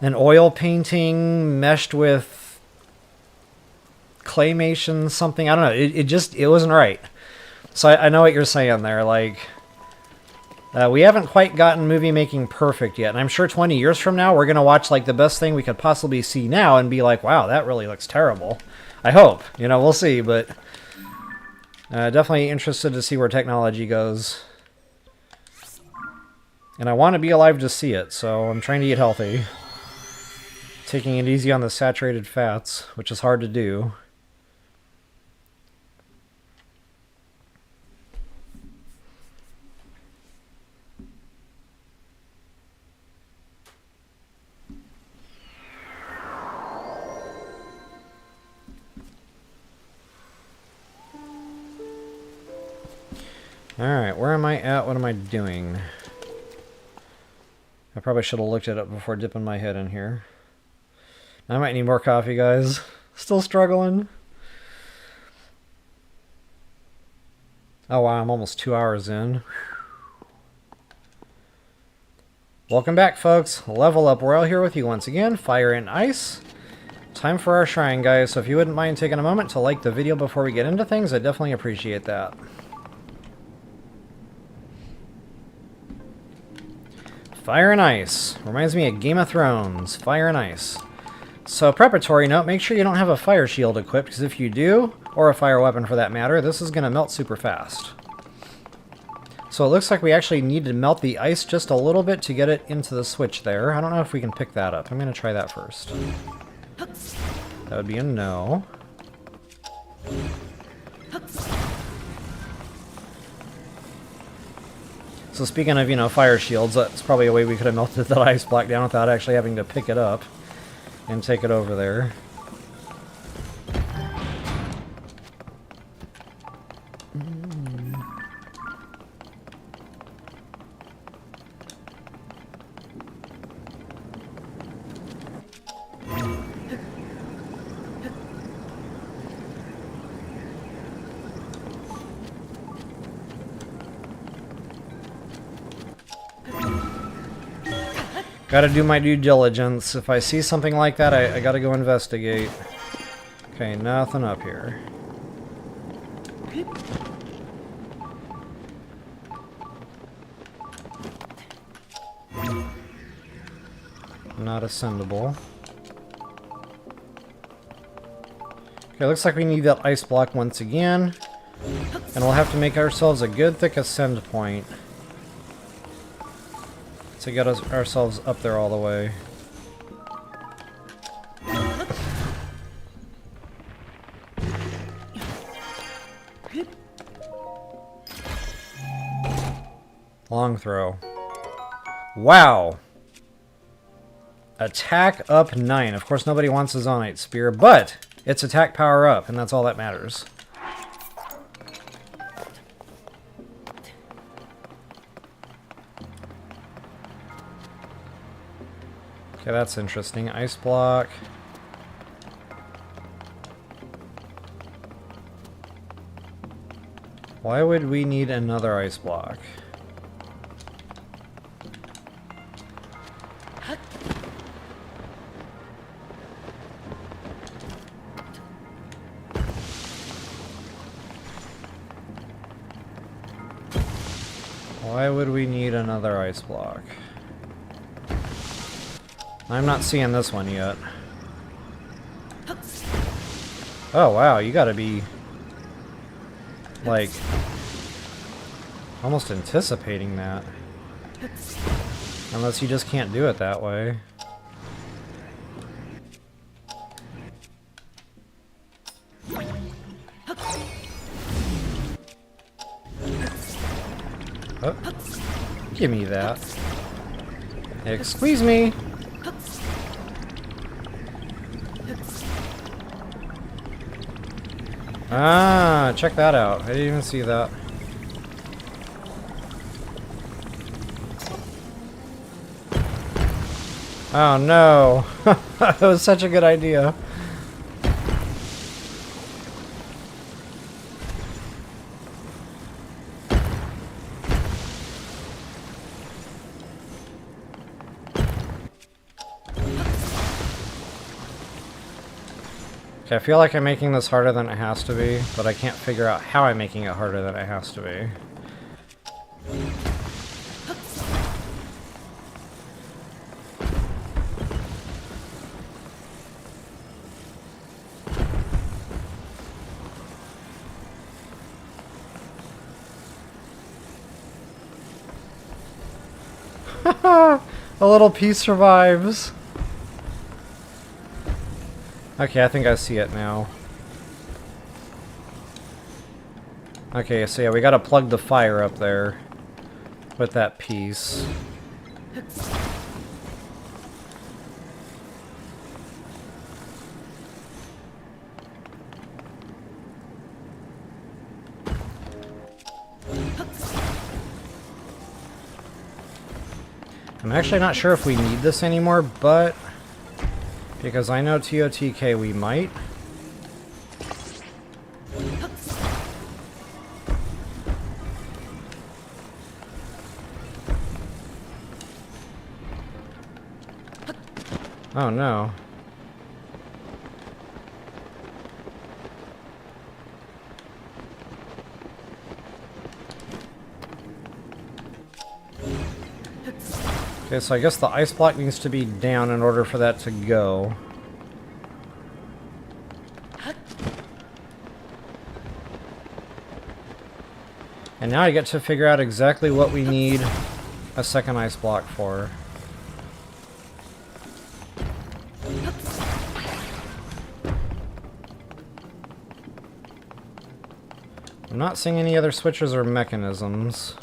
an oil painting meshed with claymation, something. I don't know. It wasn't right. So I know what you're saying there. Like, we haven't quite gotten movie making perfect yet, and I'm sure 20 years from now we're going to watch like the best thing we could possibly see now and be like, wow, that really looks terrible. I hope. You know, we'll see, but definitely interested to see where technology goes. And I want to be alive to see it, so I'm trying to eat healthy. Taking it easy on the saturated fats, which is hard to do. Alright, where am I at? What am I doing? I probably should have looked it up before dipping my head in here. I might need more coffee, guys. Still struggling. Oh wow, I'm almost 2 hours in. Welcome back, folks. Level Up Royal here with you once again. Fire and Ice. Time for our shrine, guys. So if you wouldn't mind taking a moment to like the video before we get into things, I'd definitely appreciate that. Fire and Ice. Reminds me of Game of Thrones. Fire and Ice. So, preparatory note, make sure you don't have a fire shield equipped, because if you do, or a fire weapon for that matter, this is going to melt super fast. So it looks like we actually need to melt the ice just a little bit to get it into the switch there. I don't know if we can pick that up. I'm going to try that first. That would be a no. So speaking of, you know, fire shields, that's probably a way we could have melted that ice block down without actually having to pick it up and take it over there. Gotta do my due diligence. If I see something like that, I gotta go investigate. Okay, nothing up here. Not ascendable. Okay, looks like we need that ice block once again. And we'll have to make ourselves a good thick ascend point to get ourselves up there all the way. Long throw. Wow! Attack up 9. Of course, nobody wants a Zonite Spear, but it's attack power up, and that's all that matters. Okay, that's interesting. Ice block. Why would we need another ice block? Why would we need another ice block? I'm not seeing this one yet. Oh wow, you gotta be like almost anticipating that. Unless you just can't do it that way. Oh, give me that. Squeeze me! Ah, check that out. I didn't even see that. Oh no! That was such a good idea. Okay, I feel like I'm making this harder than it has to be, but I can't figure out how I'm making it harder than it has to be. A little piece survives. Okay, I think I see it now. Okay, so yeah, we gotta plug the fire up there with that piece. I'm actually not sure if we need this anymore, but because I know TotK we might. Oh no. Okay, so I guess the ice block needs to be down in order for that to go. And now I get to figure out exactly what we need a second ice block for. I'm not seeing any other switches or mechanisms.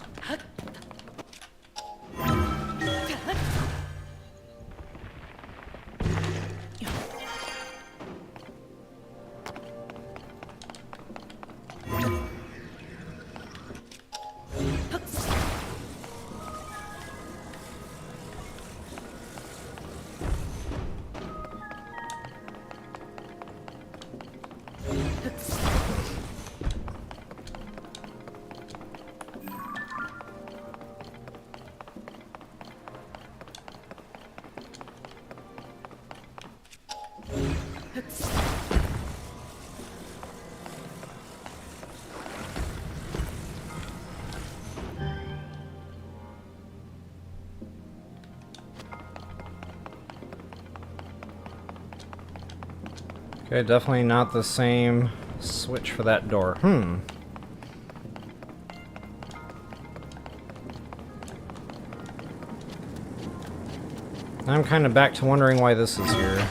Okay, definitely not the same switch for that door. I'm kind of back to wondering why this is here.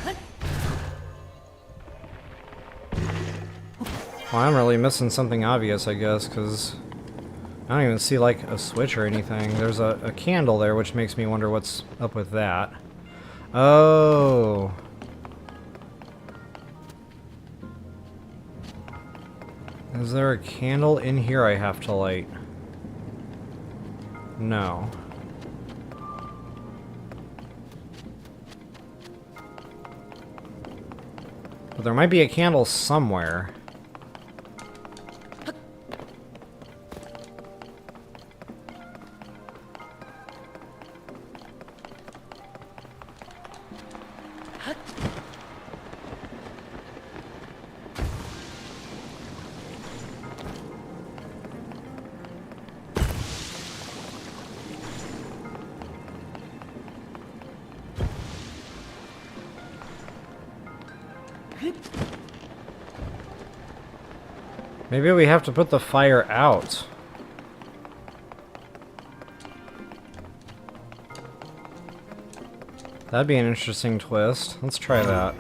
Well, I'm really missing something obvious, I guess, because I don't even see, like, a switch or anything. There's a candle there, which makes me wonder what's up with that. Oh. Is there a candle in here I have to light? No. But there might be a candle somewhere. Maybe we have to put the fire out. That'd be an interesting twist. Let's try that.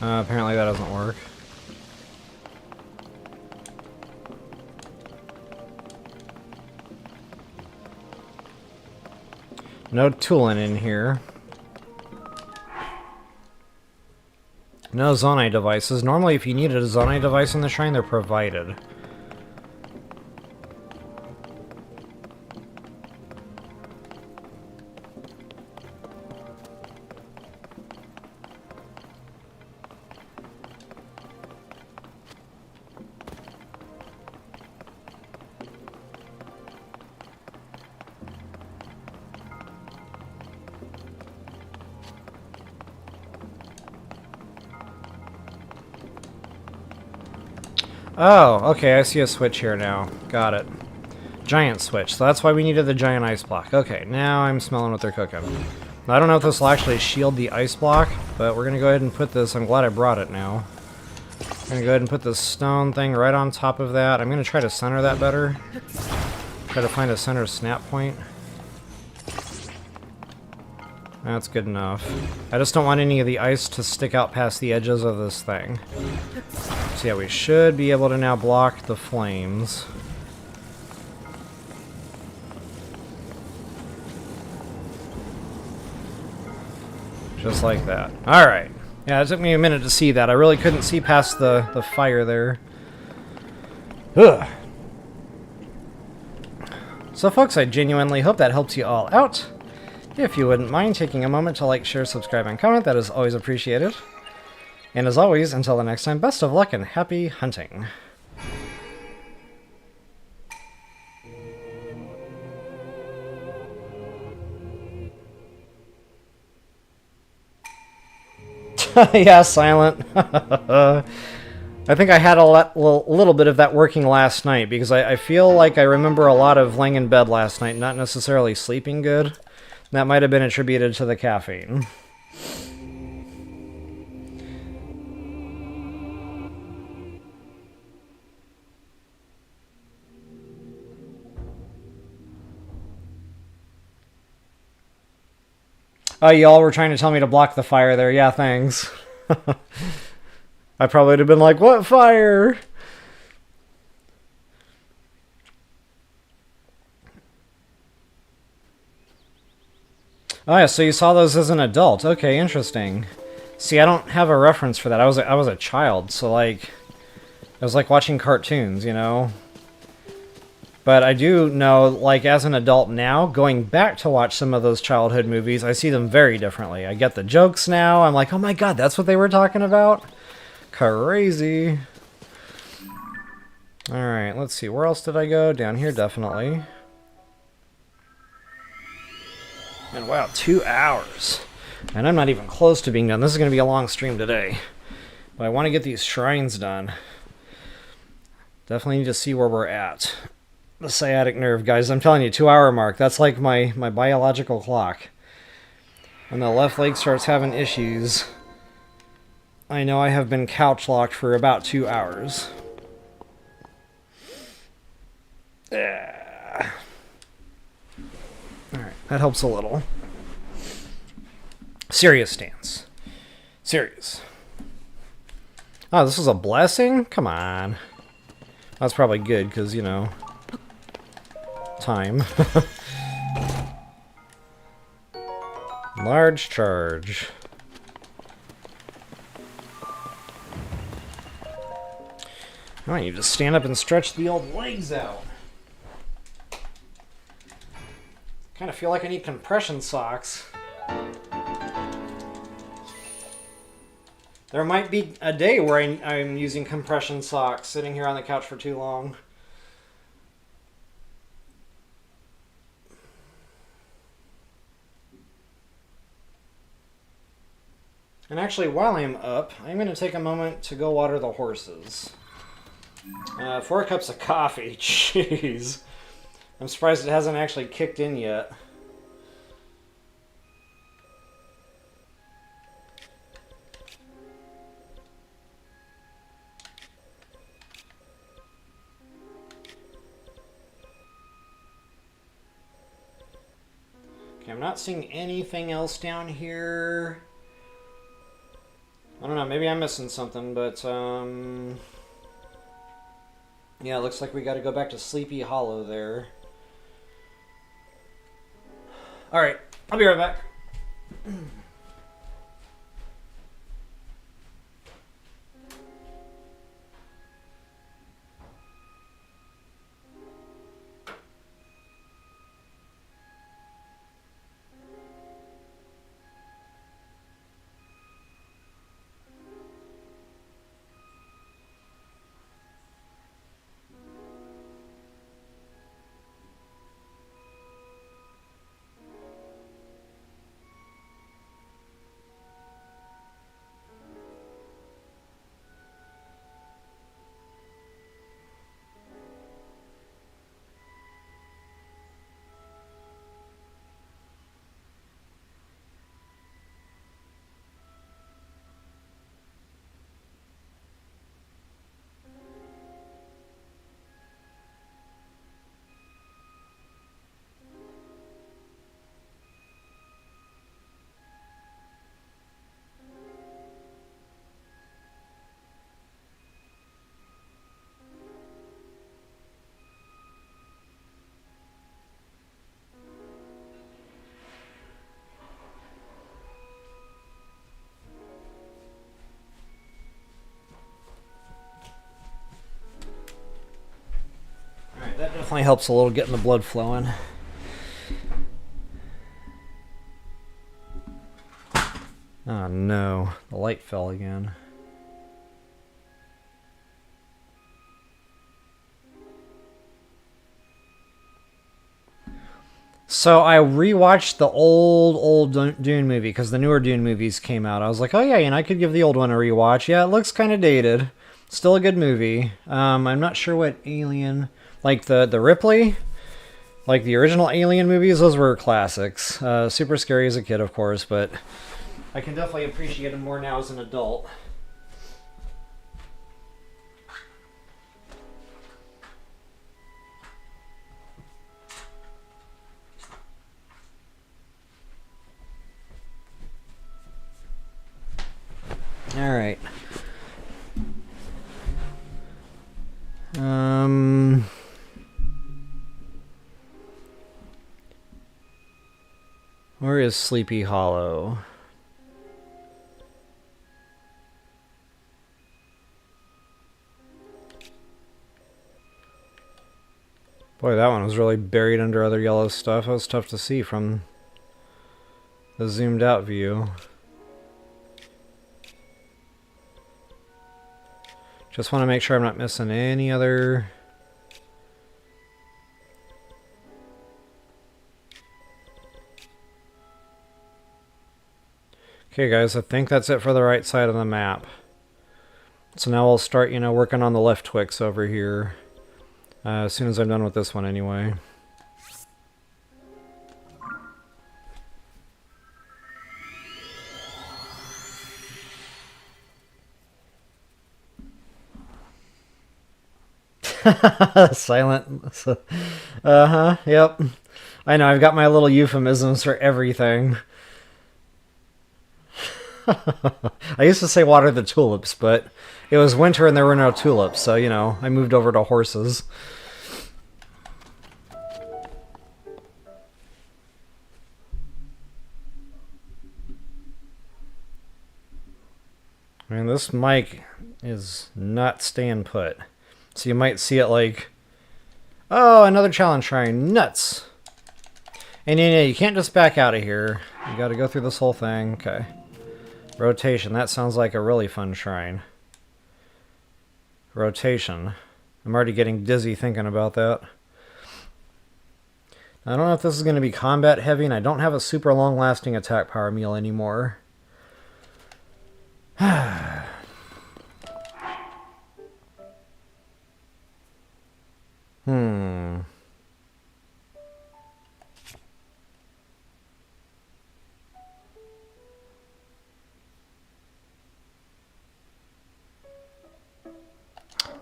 Apparently that doesn't work. No tooling in here. No Zonai devices. Normally if you needed a Zonai device in the shrine, they're provided. Oh, okay, I see a switch here now. Got it. Giant switch, so that's why we needed the giant ice block. Okay, now I'm smelling what they're cooking. I don't know if this will actually shield the ice block, but we're gonna go ahead and put this. I'm glad I brought it now. I'm going to go ahead and put this stone thing right on top of that. I'm going to try to center that better. Try to find a center snap point. That's good enough. I just don't want any of the ice to stick out past the edges of this thing. So yeah, we should be able to now block the flames. Just like that. Alright. Yeah, it took me a minute to see that. I really couldn't see past the fire there. Ugh. So folks, I genuinely hope that helps you all out. If you wouldn't mind taking a moment to like, share, subscribe, and comment, that is always appreciated. And as always, until the next time, best of luck and happy hunting. Yeah, silent. I think I had a little bit of that working last night, because I feel like I remember a lot of laying in bed last night, not necessarily sleeping good. That might have been attributed to the caffeine. Oh, y'all were trying to tell me to block the fire there. Yeah, thanks. I probably would have been like, what fire? Oh yeah, so you saw those as an adult. Okay, interesting. See, I don't have a reference for that. I was a child, so like, it was like watching cartoons, you know? But I do know, like, as an adult now, going back to watch some of those childhood movies, I see them very differently. I get the jokes now. I'm like, oh my god, that's what they were talking about? Crazy. Alright, let's see. Where else did I go? Down here, definitely. And wow, 2 hours. And I'm not even close to being done. This is going to be a long stream today. But I want to get these shrines done. Definitely need to see where we're at. The sciatic nerve, guys. I'm telling you, 2-hour mark. That's like my biological clock. When the left leg starts having issues, I know I have been couch locked for about 2 hours. Alright, that helps a little. Serious stance. Serious. Oh, this was a blessing? Come on. That's probably good, because, you know, time. Large charge. Oh, you just stand up and stretch the old legs out. Kind of feel like I need compression socks. There might be a day where I'm using compression socks, sitting here on the couch for too long. And actually, while I'm up, I'm going to take a moment to go water the horses. 4 cups of coffee. Jeez. I'm surprised it hasn't actually kicked in yet. Okay, I'm not seeing anything else down here. I don't know, maybe I'm missing something, but yeah, it looks like we got to go back to Sleepy Hollow there. Alright, I'll be right back. Definitely helps a little getting the blood flowing. Oh no, the light fell again. So I rewatched the old Dune movie because the newer Dune movies came out. I was like, oh yeah, I could give the old one a rewatch. Yeah, it looks kind of dated. Still a good movie. I'm not sure what Alien, like the Ripley, like the original Alien movies, those were classics. Super scary as a kid, of course, but I can definitely appreciate them more now as an adult. All right. Where is Sleepy Hollow? Boy, that one was really buried under other yellow stuff. That was tough to see from the zoomed out view. Just want to make sure I'm not missing any other... Okay guys, I think that's it for the right side of the map. So now we'll start, working on the left Twix over here. As soon as I'm done with this one anyway. Silent. Uh-huh, yep. I know, I've got my little euphemisms for everything. I used to say water the tulips, but it was winter and there were no tulips, so, I moved over to horses. I mean, this mic is not staying put. So you might see it like, oh, another challenge shrine, nuts. And you can't just back out of here. You gotta go through this whole thing. Okay. Rotation, that sounds like a really fun shrine. Rotation. I'm already getting dizzy thinking about that. I don't know if this is going to be combat heavy, and I don't have a super long-lasting attack power meal anymore.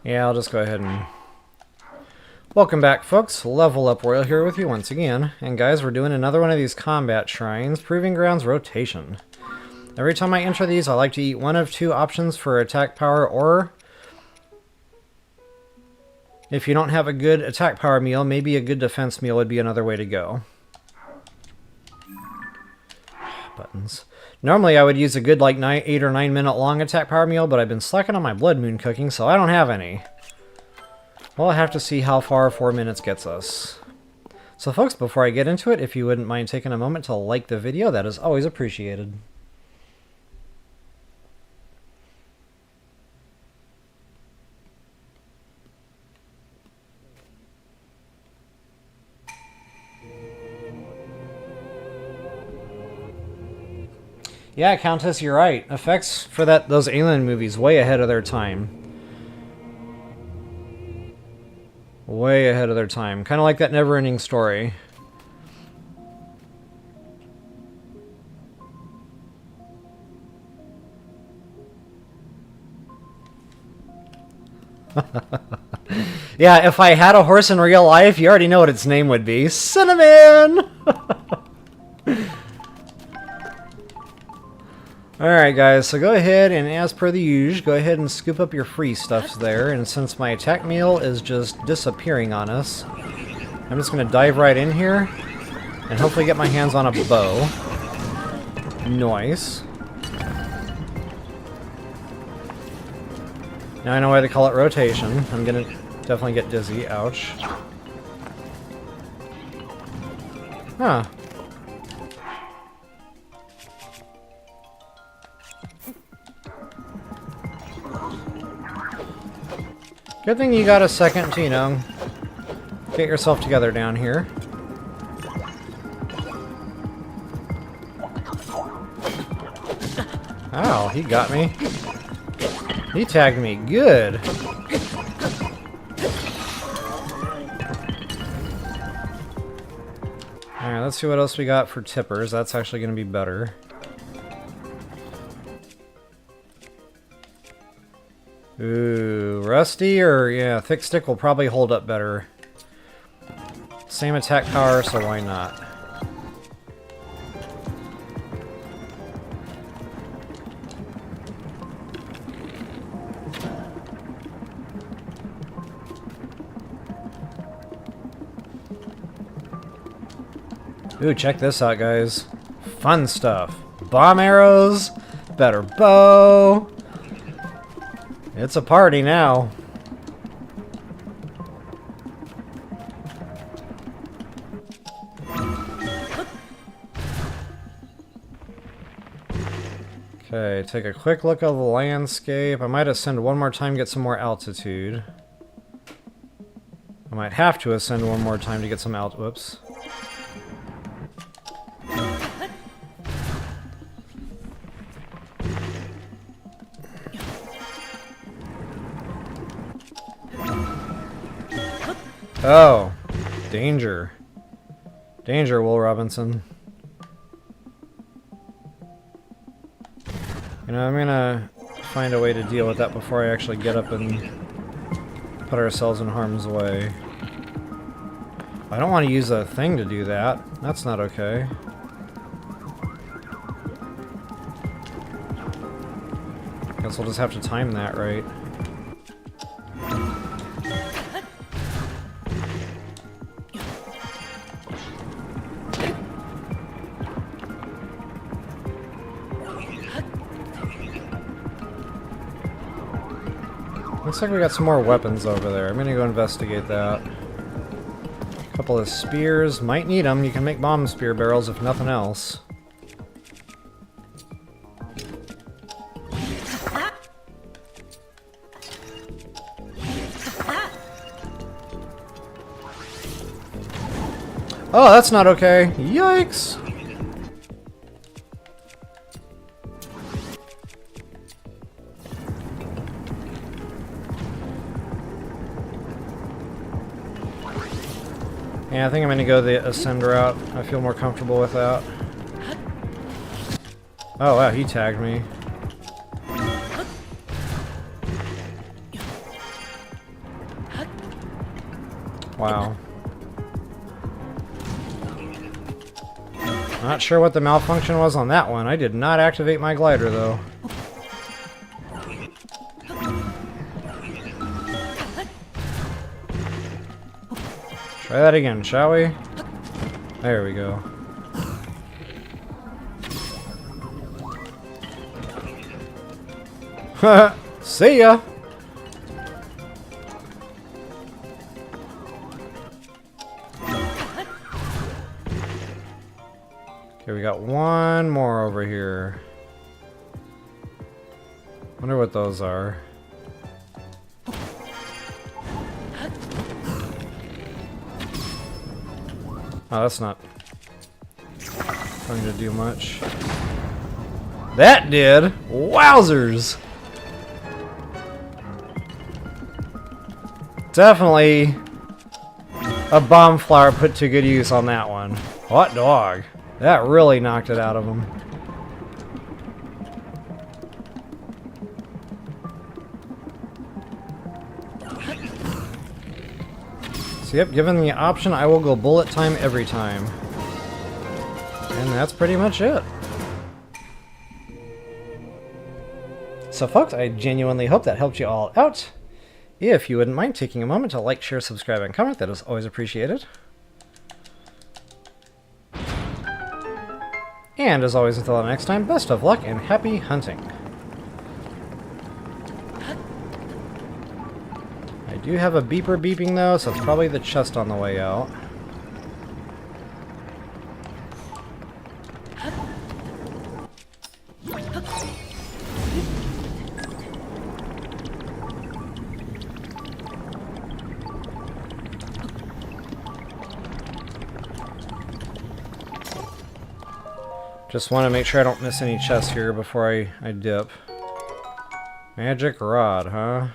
Yeah, I'll just go ahead and... Welcome back, folks. Level Up Royal here with you once again. And guys, we're doing another one of these combat shrines, Proving Grounds Rotation. Every time I enter these, I like to eat one of two options for attack power, or... if you don't have a good attack power meal, maybe a good defense meal would be another way to go. Buttons. Normally I would use a good 8 or 9 minute long attack power meal, but I've been slacking on my blood moon cooking, so I don't have any. Well, I have to see how far 4 minutes gets us. So folks, before I get into it, if you wouldn't mind taking a moment to like the video, that is always appreciated. Yeah, Countess, you're right. Effects for those Alien movies way ahead of their time. Way ahead of their time. Kind of like that Never-Ending Story. Yeah, if I had a horse in real life, you already know what its name would be. Cinnamon! Alright guys, so go ahead and as per the usual, go ahead and scoop up your free stuffs there, and since my attack meal is just disappearing on us, I'm just going to dive right in here, and hopefully get my hands on a bow. Nice. Now I know why they call it rotation. I'm going to definitely get dizzy, ouch. Huh. Good thing you got a second to, you know, get yourself together down here. Ow, he got me. He tagged me. Good. Alright, let's see what else we got for tippers. That's actually going to be better. Ooh, rusty or, yeah, thick stick will probably hold up better. Same attack power, so why not? Ooh, check this out, guys. Fun stuff. Bomb arrows, better bow. It's a party now. Okay, take a quick look at the landscape. I might ascend one more time, get some more altitude. I might have to ascend one more time to get some whoops. Oh, danger. Danger, Will Robinson. You know, I'm gonna find a way to deal with that before I actually get up and put ourselves in harm's way. I don't want to use a thing to do that. That's not okay. Guess we'll just have to time that right. Looks like we got some more weapons over there. I'm gonna go investigate that. A couple of spears. Might need them. You can make bomb spear barrels if nothing else. Oh, that's not okay. Yikes! Yeah, I think I'm going to go the ascend route. I feel more comfortable with that. Oh wow, he tagged me. Wow. Not sure what the malfunction was on that one. I did not activate my glider though. Try that again, shall we? There we go. See ya! Okay, we got one more over here. Wonder what those are. Oh, that's not going to do much. That did! Wowzers! Definitely a bomb flower put to good use on that one. Hot dog. That really knocked it out of him. So yep, given the option, I will go bullet time every time. And that's pretty much it. So folks, I genuinely hope that helped you all out. If you wouldn't mind taking a moment to like, share, subscribe, and comment, that is always appreciated. And as always, until the next time, best of luck and happy hunting. I do have a beeper beeping though, so it's probably the chest on the way out. Just want to make sure I don't miss any chests here before I dip. Magic rod, huh?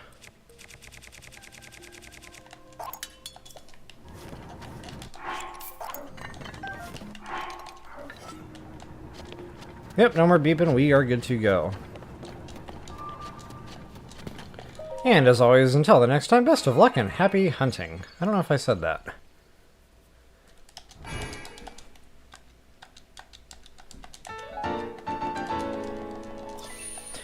Yep, no more beeping. We are good to go. And as always, until the next time, best of luck and happy hunting. I don't know if I said that.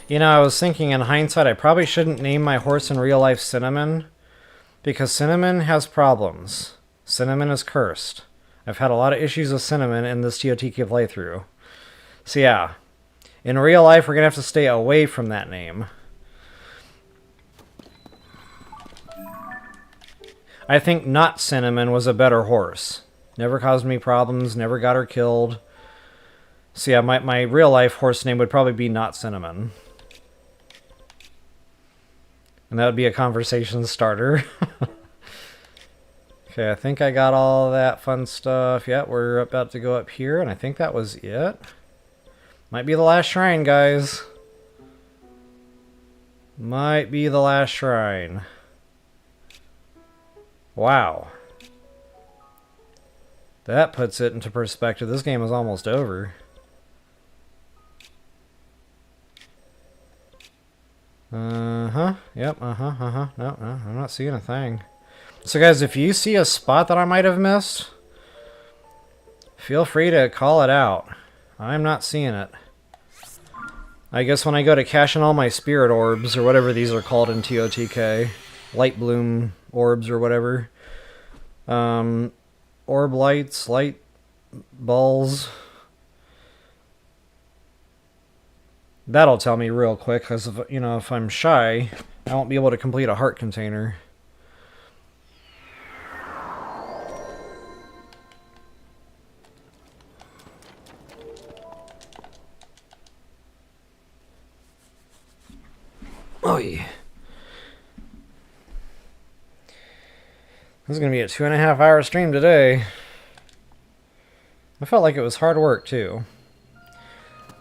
You know, I was thinking in hindsight, I probably shouldn't name my horse in real life Cinnamon, because Cinnamon has problems. Cinnamon is cursed. I've had a lot of issues with Cinnamon in this TotK playthrough. So yeah, in real life, we're going to have to stay away from that name. I think Not Cinnamon was a better horse. Never caused me problems, never got her killed. So yeah, my real life horse name would probably be Not Cinnamon. And that would be a conversation starter. Okay, I think I got all that fun stuff. Yeah, we're about to go up here, and I think that was it. Might be the last shrine, guys. Might be the last shrine. Wow. That puts it into perspective. This game is almost over. Uh-huh. Yep, uh-huh. No, I'm not seeing a thing. So guys, if you see a spot that I might have missed, feel free to call it out. I'm not seeing it. I guess when I go to cash in all my spirit orbs, or whatever these are called in TotK, light bloom orbs or whatever, orb lights, light balls, that'll tell me real quick, because if I'm shy, I won't be able to complete a heart container. Oh yeah. This is going to be a 2.5 hour stream today. I felt like it was hard work too.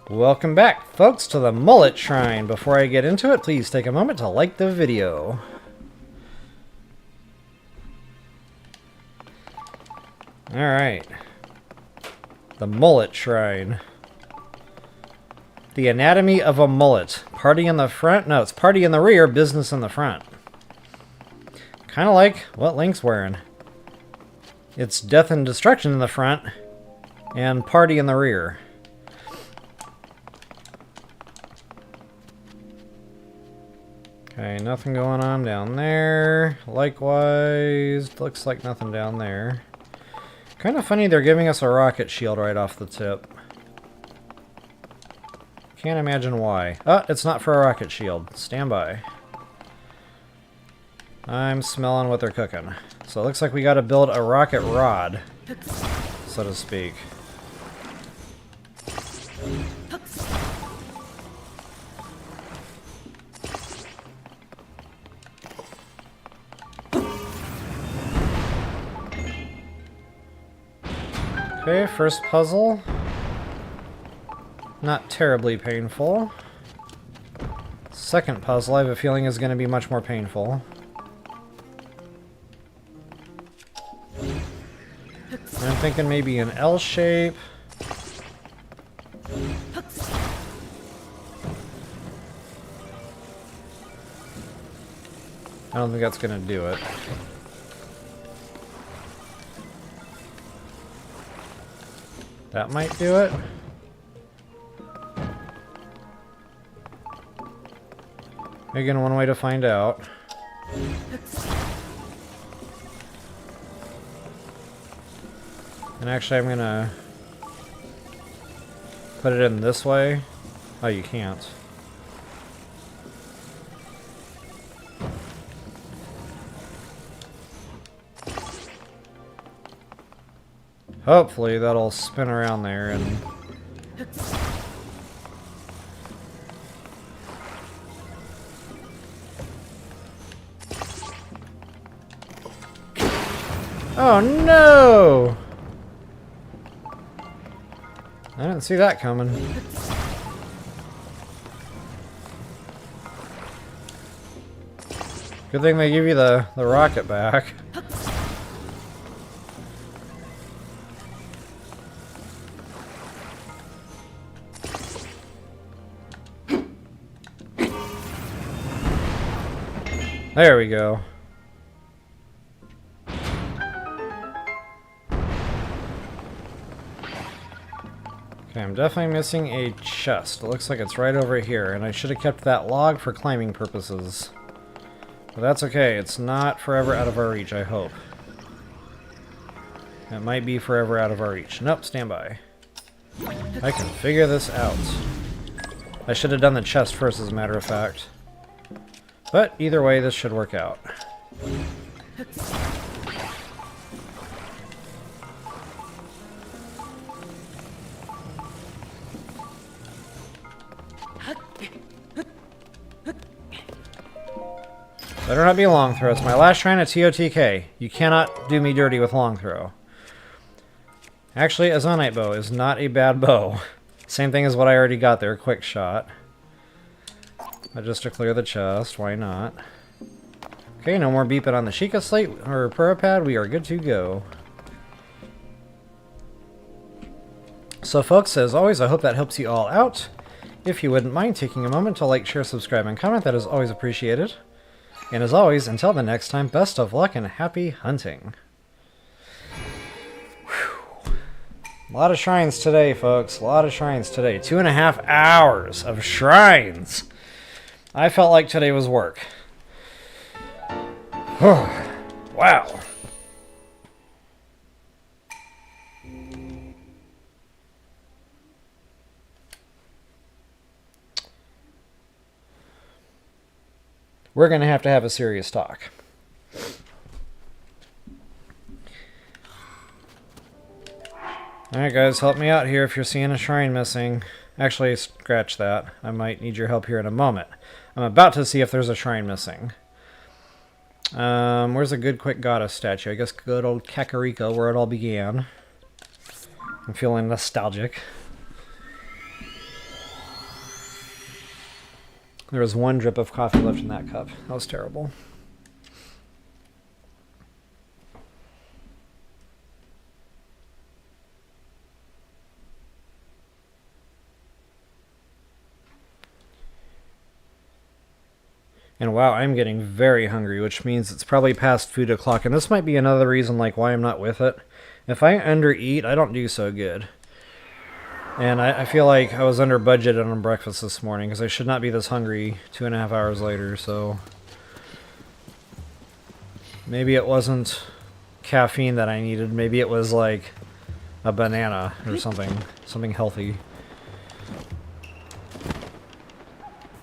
Welcome back, folks, to the Mallet Shrine. Before I get into it, please take a moment to like the video. Alright. The Mallet Shrine. The anatomy of a mullet. Party in the front? No, it's party in the rear, business in the front. Kind of like what Link's wearing. It's death and destruction in the front, and party in the rear. Okay, nothing going on down there. Likewise, looks like nothing down there. Kind of funny they're giving us a rocket shield right off the tip. Can't imagine why. Oh, it's not for a rocket shield. Stand by. I'm smelling what they're cooking. So it looks like we gotta build a rocket rod, so to speak. Okay, first puzzle. Not terribly painful. Second puzzle, I have a feeling, is going to be much more painful. I'm thinking maybe an L shape. I don't think that's going to do it. That might do it. Again, one way to find out. And actually, I'm gonna put it in this way. Oh, you can't. Hopefully, that'll spin around there and... Oh no! I didn't see that coming. Good thing they give you the rocket back. There we go. Okay, I'm definitely missing a chest. It looks like it's right over here, and I should have kept that log for climbing purposes. But that's okay. It's not forever out of our reach, I hope. It might be forever out of our reach. Nope, stand by. I can figure this out. I should have done the chest first, as a matter of fact. But either way, this should work out. Better not be a long throw. It's my last shrine at TotK. You cannot do me dirty with long throw. Actually, a Zonite bow is not a bad bow. Same thing as what I already got there, quick shot. But just to clear the chest, why not? Okay, no more beeping on the Sheikah slate or Purapad. We are good to go. So folks, as always, I hope that helps you all out. If you wouldn't mind taking a moment to like, share, subscribe, and comment, that is always appreciated. And as always, until the next time, best of luck and happy hunting. Whew. A lot of shrines today, folks. A lot of shrines today. 2.5 hours of shrines. I felt like today was work. Wow. We're going to have a serious talk. Alright guys, help me out here if you're seeing a shrine missing. Actually, scratch that. I might need your help here in a moment. I'm about to see if there's a shrine missing. Where's a good quick goddess statue? I guess good old Kakariko, where it all began. I'm feeling nostalgic. There was one drip of coffee left in that cup. That was terrible. And wow, I'm getting very hungry, which means it's probably past food o'clock. And this might be another reason like why I'm not with it. If I undereat, I don't do so good. And I feel like I was under budgeted on breakfast this morning because I should not be this hungry 2.5 hours later, so maybe it wasn't caffeine that I needed. Maybe it was like a banana or something healthy.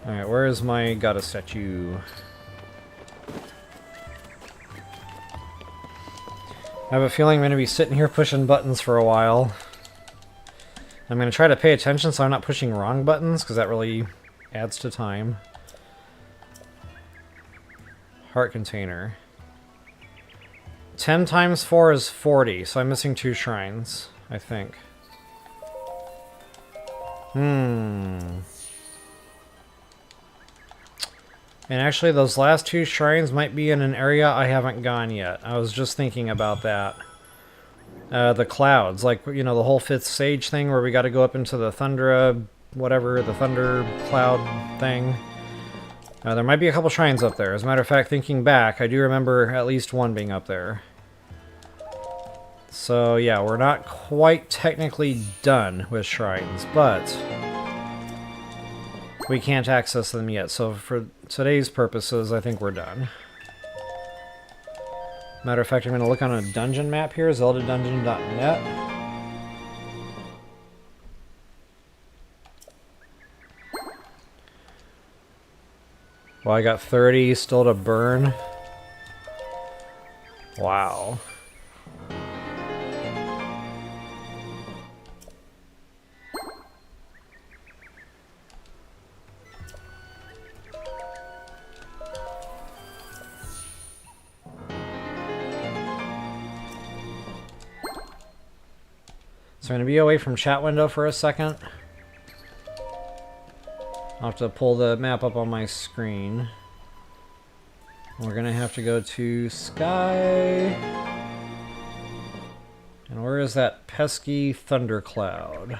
Alright, where is my goddess statue? I have a feeling I'm going to be sitting here pushing buttons for a while. I'm going to try to pay attention so I'm not pushing wrong buttons, because that really adds to time. Heart container. 10 times 4 is 40, so I'm missing 2 shrines, I think. And actually, those last 2 shrines might be in an area I haven't gone yet. I was just thinking about that. The clouds, like, you know, the whole 5th sage thing where we got to go up into the Thundra, whatever, the Thunder Cloud thing. There might be a couple shrines up there. As a matter of fact, thinking back, I do remember at least one being up there. So, yeah, we're not quite technically done with shrines, but we can't access them yet. So, for today's purposes, I think we're done. Matter of fact, I'm going to look on a dungeon map here, zeldadungeon.net. Well, I got 30 still to burn. Wow. So So I'm going to be away from chat window for a second. I'll have to pull the map up on my screen. We're going to have to go to Sky. And where is that pesky thundercloud?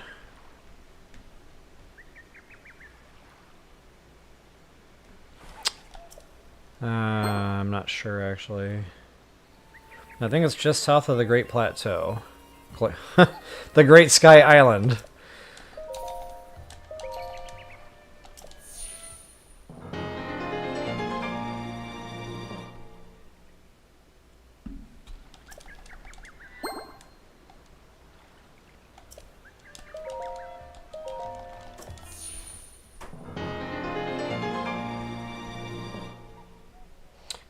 I'm not sure, actually. I think it's just south of the Great Plateau. The Great Sky Island.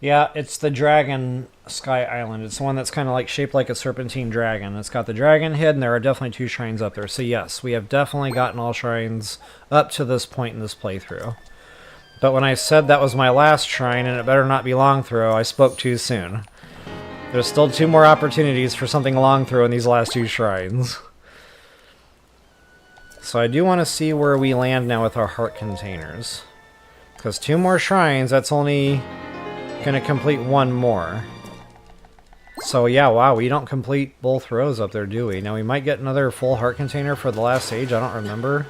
Yeah, it's the Dragon Sky Island. It's the one that's kind of like shaped like a serpentine dragon. It's got the dragon head, and there are definitely 2 shrines up there. So yes, we have definitely gotten all shrines up to this point in this playthrough. But when I said that was my last shrine, and it better not be long through, I spoke too soon. There's still 2 more opportunities for something long through in these last 2 shrines. So I do want to see where we land now with our heart containers. Because 2 more shrines, that's only going to complete 1 more. So yeah, wow, we don't complete both rows up there, do we? Now we might get another full heart container for the last stage, I don't remember.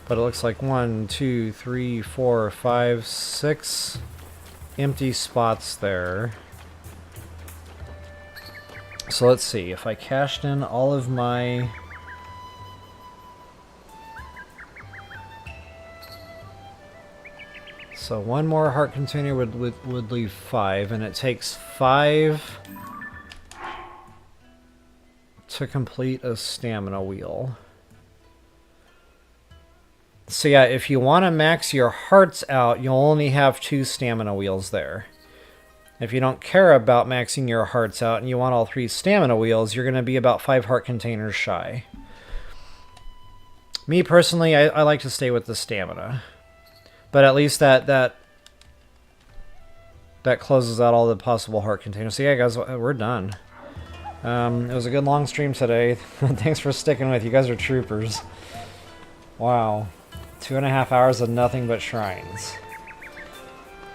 But it looks like 1, 2, 3, 4, 5, 6 empty spots there. So let's see, if I cashed in all of my... So 1 more heart container would leave 5, and it takes 5 to complete a stamina wheel. So yeah, if you want to max your hearts out, you'll only have 2 stamina wheels there. If you don't care about maxing your hearts out and you want all 3 stamina wheels, you're going to be about 5 heart containers shy. Me personally, I like to stay with the stamina. But at least that closes out all the possible heart containers. So yeah, guys, we're done. It was a good long stream today. Thanks for sticking with. You guys are troopers. Wow. 2.5 hours of nothing but shrines.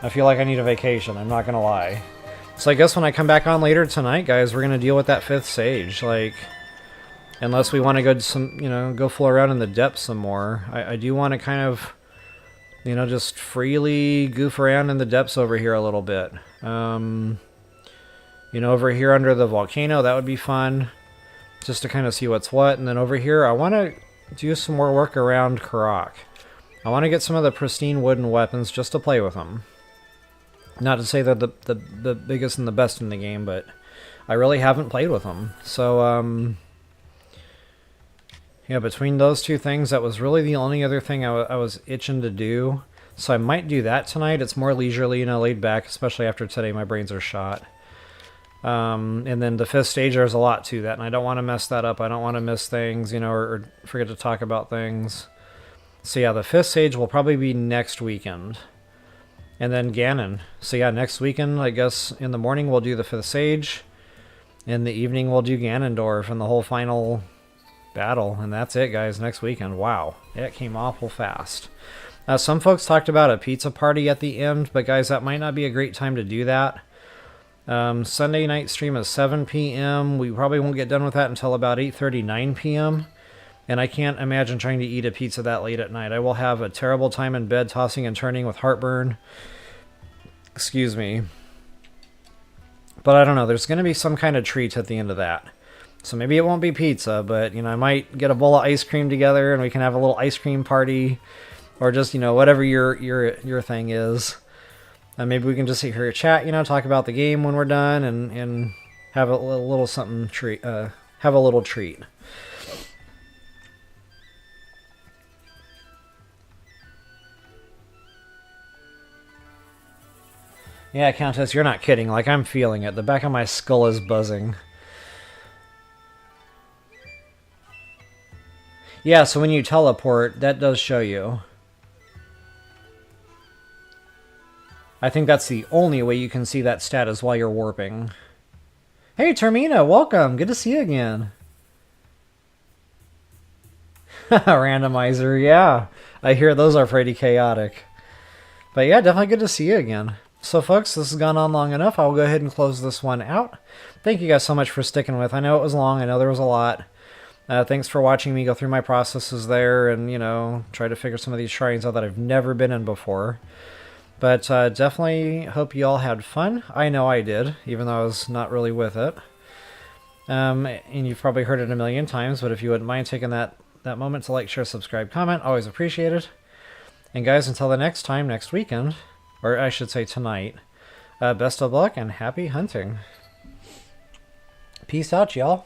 I feel like I need a vacation, I'm not gonna lie. So I guess when I come back on later tonight, guys, we're gonna deal with that 5th sage. Like, unless we want to go to some, go fool around in the depths some more. I do want to kind of, just freely goof around in the depths over here a little bit. Over here under the volcano, that would be fun. Just to kind of see what's what. And then over here, I want to do some more work around Karak. I want to get some of the pristine wooden weapons just to play with them. Not to say they're the biggest and the best in the game, but I really haven't played with them. So, yeah, between those 2 things, that was really the only other thing I was itching to do. So I might do that tonight. It's more leisurely, laid back, especially after today. My brains are shot. And then the 5th stage, there's a lot to that, and I don't want to mess that up. I don't want to miss things, or forget to talk about things. So yeah, the 5th stage will probably be next weekend. And then Ganon. So yeah, next weekend, I guess, in the morning we'll do the 5th stage. In the evening we'll do Ganondorf and the whole final battle. And that's it, guys, next weekend. Wow, it came awful fast. Some folks talked about a pizza party at the end, but guys, that might not be a great time to do that. Sunday night stream is 7 p.m. We probably won't get done with that until about 8:30, 9 p.m. And I can't imagine trying to eat a pizza that late at night. I will have a terrible time in bed, tossing and turning with heartburn. Excuse me. But I don't know. There's going to be some kind of treat at the end of that. So maybe it won't be pizza, but, I might get a bowl of ice cream together and we can have a little ice cream party. Or just, whatever your thing is. Maybe we can just sit here chat, talk about the game when we're done and have a little something treat. Have a little treat. Yeah, Countess, you're not kidding. Like, I'm feeling it. The back of my skull is buzzing. Yeah, so when you teleport, that does show you. I think that's the only way you can see that status while you're warping. Hey, Termina, welcome. Good to see you again. Randomizer, yeah. I hear those are pretty chaotic. But yeah, definitely good to see you again. So folks, this has gone on long enough. I'll go ahead and close this one out. Thank you guys so much for sticking with. I know it was long. I know there was a lot. Thanks for watching me go through my processes there and, you know, try to figure some of these shrines out that I've never been in before. But definitely hope you all had fun. I know I did, even though I was not really with it. And you've probably heard it a million times, but if you wouldn't mind taking that moment to like, share, subscribe, comment, always appreciate it. And guys, until the next time, next weekend, or I should say tonight, best of luck and happy hunting. Peace out, y'all.